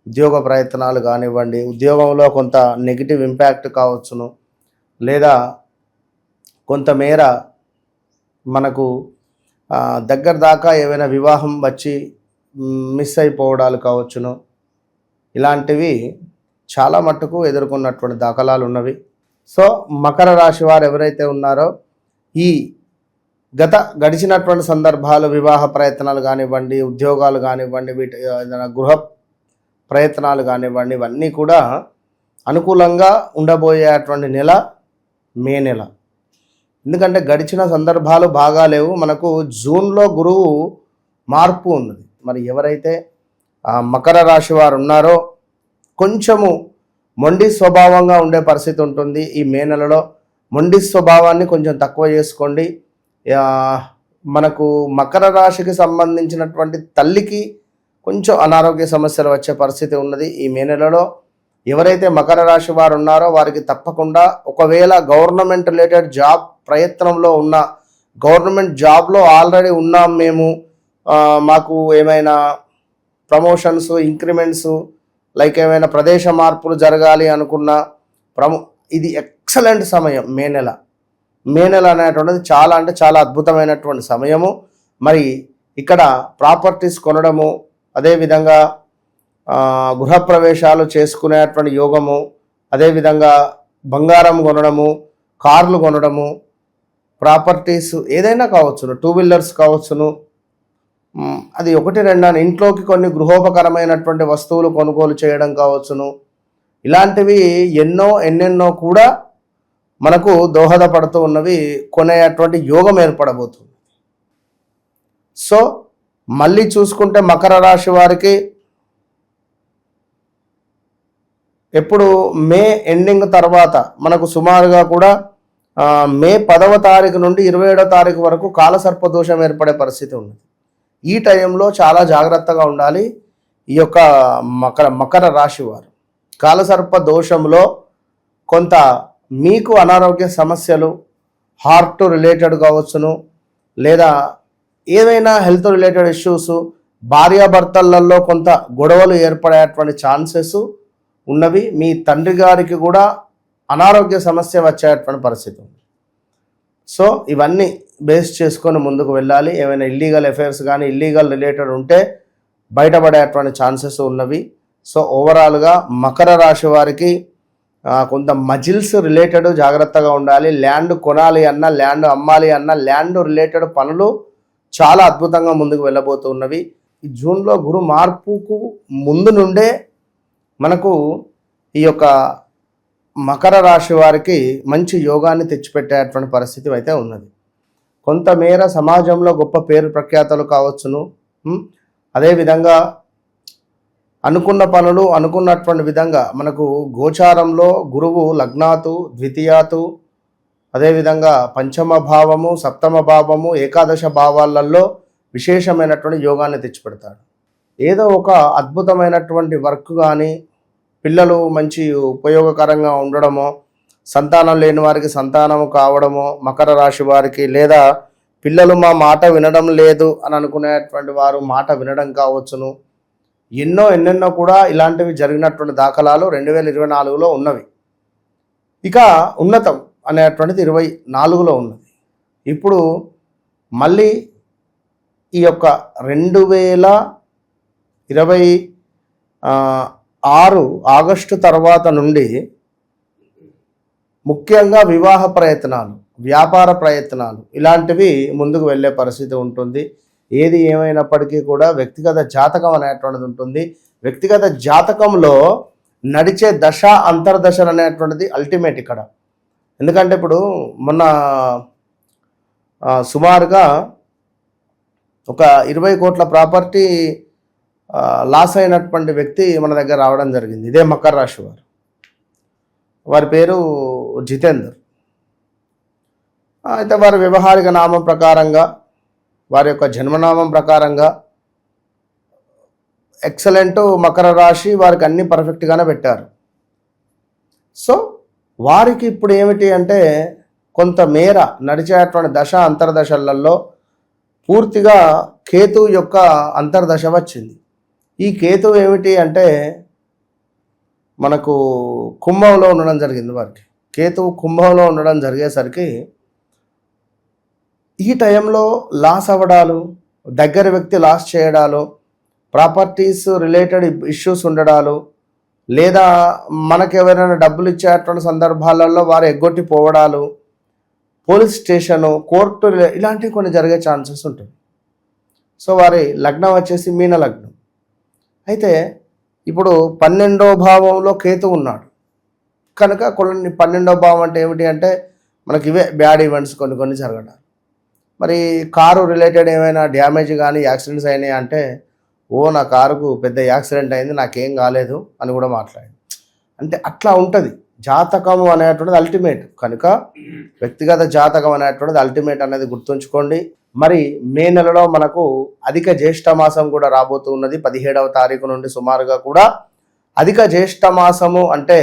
ఉద్యోగ ప్రయత్నాలు కానివ్వండి, ఉద్యోగంలో కొంత నెగిటివ్ ఇంపాక్ట్ కావచ్చును, లేదా కొంతమేర మనకు దగ్గర దాకా ఏమైనా వివాహం వచ్చి మిస్ అయిపోవడాలు కావచ్చును. ఇలాంటివి చాలా మట్టుకు ఎదుర్కొన్నటువంటి దాఖలాలు ఉన్నవి. సో మకర రాశి వారు ఎవరైతే ఉన్నారో ఈ గడిచినటువంటి సందర్భాలు, వివాహ ప్రయత్నాలు కానివ్వండి, ఉద్యోగాలు కానివ్వండి, వీటి గృహ ప్రయత్నాలు కానివ్వండి, ఇవన్నీ కూడా అనుకూలంగా ఉండబోయేటువంటి నెల మే నెల. ఎందుకంటే గడిచిన సందర్భాలు బాగా లేవు. మనకు జూన్లో గురువు మార్పు ఉన్నది. మరి ఎవరైతే మకర రాశి వారు ఉన్నారో కొంచెము మొండి స్వభావంగా ఉండే పరిస్థితి ఉంటుంది. ఈ మే నెలలో మొండి స్వభావాన్ని కొంచెం తక్కువ చేసుకోండి. మనకు మకర రాశికి సంబంధించినటువంటి తల్లికి కొంచెం అనారోగ్య సమస్యలు వచ్చే పరిస్థితి ఉన్నది ఈ మే నెలలో. ఎవరైతే మకర రాశి వారు ఉన్నారో వారికి తప్పకుండా ఒకవేళ గవర్నమెంట్ రిలేటెడ్ జాబ్ ప్రయత్నంలో ఉన్న, గవర్నమెంట్ జాబ్లో ఆల్రెడీ ఉన్నాం మేము, మాకు ఏమైనా ప్రమోషన్స్, ఇంక్రిమెంట్స్, లైక్ ఏమైనా ప్రదేశ మార్పులు జరగాలి అనుకున్న ఇది ఎక్సలెంట్ సమయం మే నెల. మే నెల అనేటువంటిది చాలా అంటే చాలా అద్భుతమైనటువంటి సమయము. మరి ఇక్కడ ప్రాపర్టీస్ కొనడము, అదేవిధంగా గృహప్రవేశాలు చేసుకునేటువంటి యోగము, అదేవిధంగా బంగారం కొనడము, కార్లు కొనడము, ప్రాపర్టీస్ ఏదైనా కావచ్చును, 2 వీలర్స్ కావచ్చును, అది 1-2 ఇంట్లోకి కొన్ని గృహోపకరమైనటువంటి వస్తువులు కొనుగోలు చేయడం కావచ్చును. ఇలాంటివి ఎన్నెన్నో కూడా మనకు దోహదపడుతూ ఉన్నవి కొనేటువంటి యోగం ఏర్పడబోతుంది. సో మళ్ళీ చూసుకుంటే మకర రాశి వారికి ఎప్పుడు మే ఎండింగ్ తర్వాత మనకు సుమారుగా కూడా మే 10వ తారీఖు నుండి 27వ తారీఖు వరకు కాలసర్పదోషం ఏర్పడే పరిస్థితి ఉంది. ఈ టైంలో చాలా జాగ్రత్తగా ఉండాలి ఈ యొక్క మకర రాశి వారు. కాలసర్ప దోషంలో కొంత మీకు అనారోగ్య సమస్యలు, హార్ట్ రిలేటెడ్ కావచ్చును, లేదా ఏదైనా హెల్త్ రిలేటెడ్ ఇష్యూస్, భార్యాభర్తలలో కొంత గొడవలు ఏర్పడేటువంటి ఛాన్సెస్ ఉన్నవి. మీ తండ్రి గారికి కూడా అనారోగ్య సమస్య వచ్చేటువంటి పరిస్థితి ఉంది. సో ఇవన్నీ బేస్ చేసుకొని ముందుకు వెళ్ళాలి. ఏమైనా ఇల్లీగల్ అఫైర్స్ కానీ ఇల్లీగల్ రిలేటెడ్ ఉంటే బయటపడేటువంటి ఛాన్సెస్ ఉన్నవి. సో ఓవరాల్గా మకర రాశి వారికి కొంత మజిల్స్ రిలేటెడ్ జాగ్రత్తగా ఉండాలి. ల్యాండ్ కొనాలి అన్న, ల్యాండ్ అమ్మాలి అన్న, ల్యాండ్ రిలేటెడ్ పనులు చాలా అద్భుతంగా ముందుకు వెళ్ళబోతున్నవి. ఈ జూన్లో గురు మార్పుకు ముందు నుండే మనకు ఈ యొక్క మకర రాశి వారికి మంచి యోగాన్ని తెచ్చిపెట్టేటువంటి పరిస్థితి అయితే ఉన్నది. కొంతమేర సమాజంలో గొప్ప పేరు ప్రఖ్యాతలు కావచ్చును. అదేవిధంగా అనుకున్న పనులు అనుకున్నటువంటి విధంగా మనకు గోచారంలో గురువు లగ్నాతు, ద్వితీయాతు, అదేవిధంగా పంచమ భావము, సప్తమ భావము, ఏకాదశ భావాలలో విశేషమైనటువంటి యోగాన్ని తెచ్చిపెడతాడు. ఏదో ఒక అద్భుతమైనటువంటి వర్క్ కానీ, పిల్లలు మంచి ఉపయోగకరంగా ఉండడమో, సంతానం లేని వారికి సంతానము కావడమో మకర రాశి వారికి, లేదా పిల్లలు మా మాట వినడం లేదు అని అనుకునేటువంటి వారు మాట వినడం కావచ్చును. ఎన్నెన్నో కూడా ఇలాంటివి జరిగినటువంటి దాఖలాలు 2024లో ఉన్నవి. ఇక ఉన్నతం అనేటువంటిది 24లో ఉన్నది. ఇప్పుడు మళ్ళీ ఈ యొక్క 2026 ఆగస్టు తర్వాత నుండి ముఖ్యంగా వివాహ ప్రయత్నాలు, వ్యాపార ప్రయత్నాలు ఇలాంటివి ముందుకు వెళ్ళే పరిస్థితి ఉంటుంది. ఏది ఏమైనప్పటికీ కూడా వ్యక్తిగత జాతకం అనేటువంటిది ఉంటుంది. వ్యక్తిగత జాతకంలో నడిచే దశ అంతర్దశలు అనేటువంటిది అల్టిమేట్ ఇక్కడ. ఎందుకంటే ఇప్పుడు మొన్న సుమారుగా ఒక 20 కోట్ల ప్రాపర్టీ లాస్ అయినటువంటి వ్యక్తి మన దగ్గర రావడం జరిగింది. ఇదే మకర రాశి వారు. వారి పేరు జితేందర్. అయితే వారి వ్యవహారిక నామం ప్రకారంగా, వారి యొక్క జన్మనామం ప్రకారంగా ఎక్సలెంట్ మకర రాశి, వారికి అన్ని పర్ఫెక్ట్గానే పెట్టారు. సో వారికి ఇప్పుడు ఏమిటి అంటే కొంత మేర నడిచేటువంటి దశ అంతర్దశలలో పూర్తిగా కేతు యొక్క అంతర్దశ వచ్చింది. ఈ కేతు ఏమిటి అంటే మనకు కుంభంలో ఉండడం జరిగింది. వారికి కేతువు కుంభంలో ఉండడం జరిగేసరికి ఈ టైంలో లాస్ అవ్వడాలు, దగ్గర వ్యక్తి లాస్ చేయడాలు, ప్రాపర్టీస్ రిలేటెడ్ ఇష్యూస్ ఉండడాలు, లేదా మనకు ఎవరైనా డబ్బులు ఇచ్చేటువంటి సందర్భాలలో వారు ఎగ్గొట్టి పోవడాలు, పోలీస్ స్టేషను, కోర్టు ఇలాంటివి కొన్ని జరిగే ఛాన్సెస్ ఉంటుంది. సో వారి లగ్నం వచ్చేసి మీన లగ్నం. అయితే ఇప్పుడు 12వ భావంలో కేతు ఉన్నాడు కనుక కొన్ని 12వ భావం అంటే ఏమిటి అంటే మనకి ఇవే బ్యాడ్ ఈవెంట్స్ కొన్ని జరగడం. మరి కారు రిలేటెడ్ ఏమైనా డ్యామేజ్ కానీ యాక్సిడెంట్స్ అయినాయి అంటే నా కారుకు పెద్ద యాక్సిడెంట్ అయింది, నాకేం కాలేదు అని కూడా మాట్లాడి. అంటే అట్లా ఉంటుంది జాతకము అనేటువంటిది అల్టిమేట్. కనుక వ్యక్తిగత జాతకం అనేటువంటిది అల్టిమేట్ అనేది గుర్తుంచుకోండి. మరి మే నెలలో మనకు అధిక జ్యేష్ఠ మాసం కూడా రాబోతున్నది. 17వ తారీఖు నుండి సుమారుగా కూడా అధిక జ్యేష్ఠ మాసము అంటే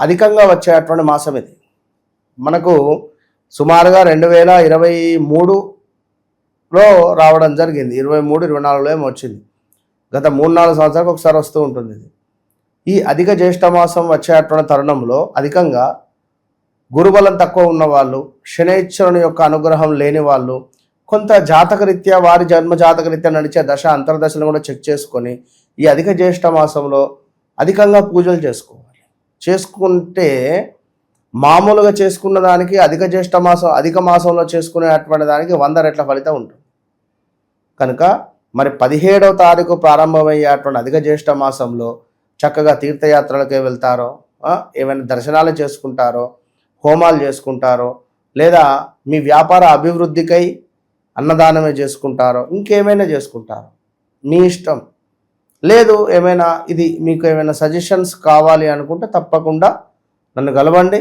అధికంగా వచ్చేటువంటి మాసం ఇది. మనకు సుమారుగా 2023లో రావడం జరిగింది. 23, 24లో ఏమో వచ్చింది. గత 3-4 సంవత్సరాలకు ఒకసారి వస్తూ ఉంటుంది ఇది. ఈ అధిక జ్యేష్ఠ మాసం వచ్చేటువంటి తరుణంలో అధికంగా గురుబలం తక్కువ ఉన్న వాళ్ళు, శనైశ్వరుని యొక్క అనుగ్రహం లేని వాళ్ళు, కొంత జాతకరీత్యా వారి జన్మ జాతకరీత్యా నడిచే దశ అంతర్దశలను కూడా చెక్ చేసుకొని ఈ అధిక జ్యేష్ఠ మాసంలో అధికంగా పూజలు చేసుకోవాలి. చేసుకుంటే మామూలుగా చేసుకున్న దానికి అధిక జ్యేష్ఠ మాసం అధిక మాసంలో చేసుకునేటువంటి దానికి 100 రెట్ల ఫలితం ఉంటుంది. కనుక మరి 17వ తారీఖు ప్రారంభమయ్యేటువంటి అధిక జ్యేష్ఠ మాసంలో చక్కగా తీర్థయాత్రలకే వెళ్తారో, ఏమైనా దర్శనాలు చేసుకుంటారో, హోమాలు చేసుకుంటారో, లేదా మీ వ్యాపార అభివృద్ధికై అన్నదానమే చేసుకుంటారో, ఇంకేమైనా చేసుకుంటారో మీ ఇష్టం. లేదు ఏమైనా ఇది మీకు ఏమైనా సజెషన్స్ కావాలి అనుకుంటే తప్పకుండా నన్ను కలవండి.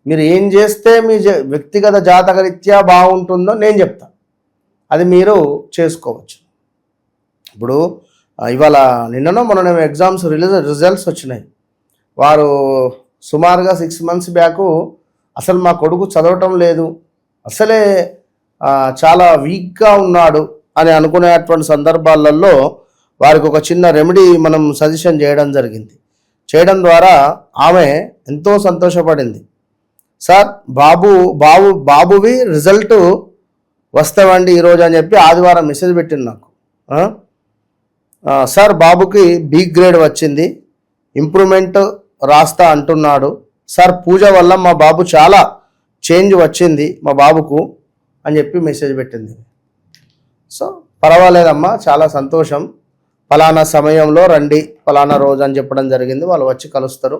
మీరు ఏం చేస్తే మీ వ్యక్తిగత జాతకరీత్యా బాగుంటుందో నేను చెప్తాను, అది మీరు చేసుకోవచ్చు. ఇప్పుడు ఇవాళ నిన్ననో మొన్న ఎగ్జామ్స్ రిజల్ట్స్ వచ్చినాయి. వారు సుమారుగా 6 months బ్యాక్ అసలు మా కొడుకు చదవటం లేదు, అసలే చాలా వీక్గా ఉన్నాడు అని అనుకునేటువంటి సందర్భాలలో వారికి ఒక చిన్న రెమెడీ మనం సజెషన్ చేయడం జరిగింది. చేయడం ద్వారా ఆమె ఎంతో సంతోషపడింది. సార్ బాబువి రిజల్ట్ వస్తామండి ఈరోజు అని చెప్పి ఆదివారం మెసేజ్ పెట్టింది నాకు. సార్ బాబుకి B గ్రేడ్ వచ్చింది, ఇంప్రూవ్మెంట్ రాస్తా అంటున్నాడు సార్, పూజ వల్ల మా బాబు చాలా చేంజ్ వచ్చింది మా బాబుకు అని చెప్పి మెసేజ్ పెట్టింది. సో పర్వాలేదమ్మా, చాలా సంతోషం, ఫలానా సమయంలో రండి, ఫలానా రోజు అని చెప్పడం జరిగింది. వాళ్ళు వచ్చి కలుస్తారు.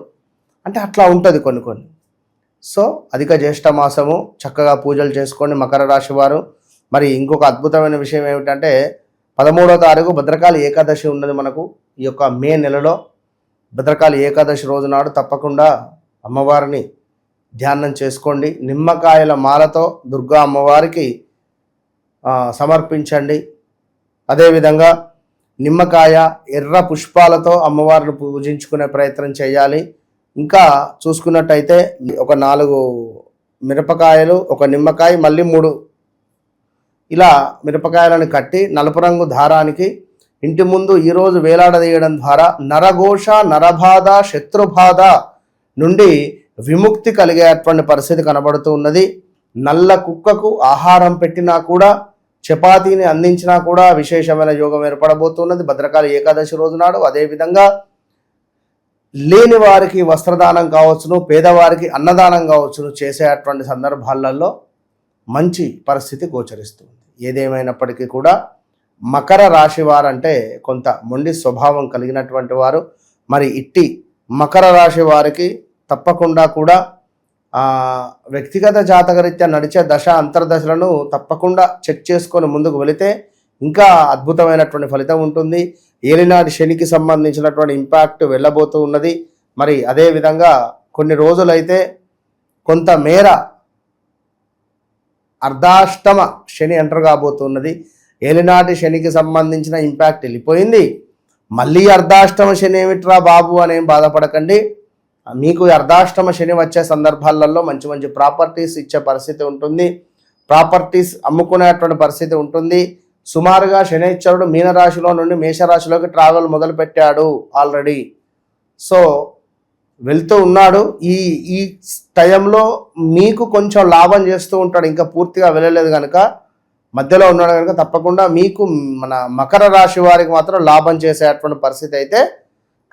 అంటే అట్లా ఉంటుంది కొన్ని. సో అధిక జ్యేష్ఠ మాసము చక్కగా పూజలు చేసుకోండి మకర రాశి వారు. మరి ఇంకొక అద్భుతమైన విషయం ఏమిటంటే 13వ తారీఖు భద్రకాళి ఏకాదశి ఉన్నది మనకు ఈ యొక్క మే నెలలో. భద్రకాళి ఏకాదశి రోజు నాడు తప్పకుండా అమ్మవారిని ధ్యానం చేసుకోండి. నిమ్మకాయల మాలతో దుర్గా అమ్మవారికి సమర్పించండి. అదేవిధంగా నిమ్మకాయ, ఎర్ర పుష్పాలతో అమ్మవారిని పూజించుకునే ప్రయత్నం చేయాలి. ఇంకా చూసుకున్నట్టయితే ఒక 4 మిరపకాయలు, ఒక నిమ్మకాయ, మళ్ళీ 3 ఇలా మిరపకాయలను కట్టి నలుపు రంగు దారానికి ఇంటి ముందు ఈరోజు వేలాడదీయడం ద్వారా నరఘోష, నరబాధ, శత్రుబాధ నుండి విముక్తి కలిగేటువంటి పరిస్థితి కనబడుతూ ఉన్నది. నల్ల కుక్కకు ఆహారం పెట్టినా కూడా, చపాతీని అందించినా కూడా విశేషమైన యోగం ఏర్పడబోతున్నది భద్రకాళి ఏకాదశి రోజు నాడు. అదేవిధంగా లేని వారికి వస్త్రదానం కావచ్చును, పేదవారికి అన్నదానం కావచ్చును చేసేటువంటి సందర్భాలలో మంచి పరిస్థితి గోచరిస్తుంది. ఏదేమైనప్పటికీ కూడా మకర రాశి వారంటే కొంత మొండి స్వభావం కలిగినటువంటి వారు. మరి ఇట్టి మకర రాశి వారికి తప్పకుండా కూడా వ్యక్తిగత జాతకరీత్యా నడిచే దశ అంతర్దశలను తప్పకుండా చెక్ చేసుకొని ముందుకు వెళితే ఇంకా అద్భుతమైనటువంటి ఫలితం ఉంటుంది. ఏలినాటి శనికి సంబంధించినటువంటి ఇంపాక్ట్ వెళ్ళబోతూ ఉన్నది. మరి అదేవిధంగా కొన్ని రోజులైతే కొంత మేర అర్ధాష్టమ శని ఎంటర్ కాబోతున్నది. ఏలినాటి శనికి సంబంధించిన ఇంపాక్ట్ వెళ్ళిపోయింది. మళ్ళీ అర్ధాష్టమ శని ఏమిట్రా బాబు అనేం బాధపడకండి. మీకు అర్ధాష్టమ శని వచ్చే సందర్భాలలో మంచి మంచి ప్రాపర్టీస్ ఇచ్చే పరిస్థితి ఉంటుంది. ప్రాపర్టీస్ అమ్ముకునేటువంటి పరిస్థితి ఉంటుంది. సుమారుగా శనైశ్వరుడు మీనరాశిలో నుండి మేషరాశిలోకి ట్రావెల్ మొదలు పెట్టాడు ఆల్రెడీ. సో వెళ్తూ ఉన్నాడు. ఈ టైంలో మీకు కొంచెం లాభం చేస్తూ ఉంటాడు. ఇంకా పూర్తిగా వెళ్ళలేదు కనుక, మధ్యలో ఉన్నాడు కనుక తప్పకుండా మీకు మన మకర రాశి వారికి మాత్రం లాభం చేసేటువంటి పరిస్థితి అయితే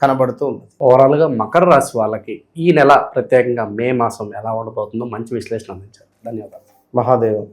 కనబడుతూ ఉంది. ఓవరాల్గా మకర రాశి వాళ్ళకి ఈ నెల ప్రత్యేకంగా మే మాసం ఎలా ఉండబోతుందో మంచి విశ్లేషణ అందించారు. ధన్యవాదాలు. మహాదేవ్.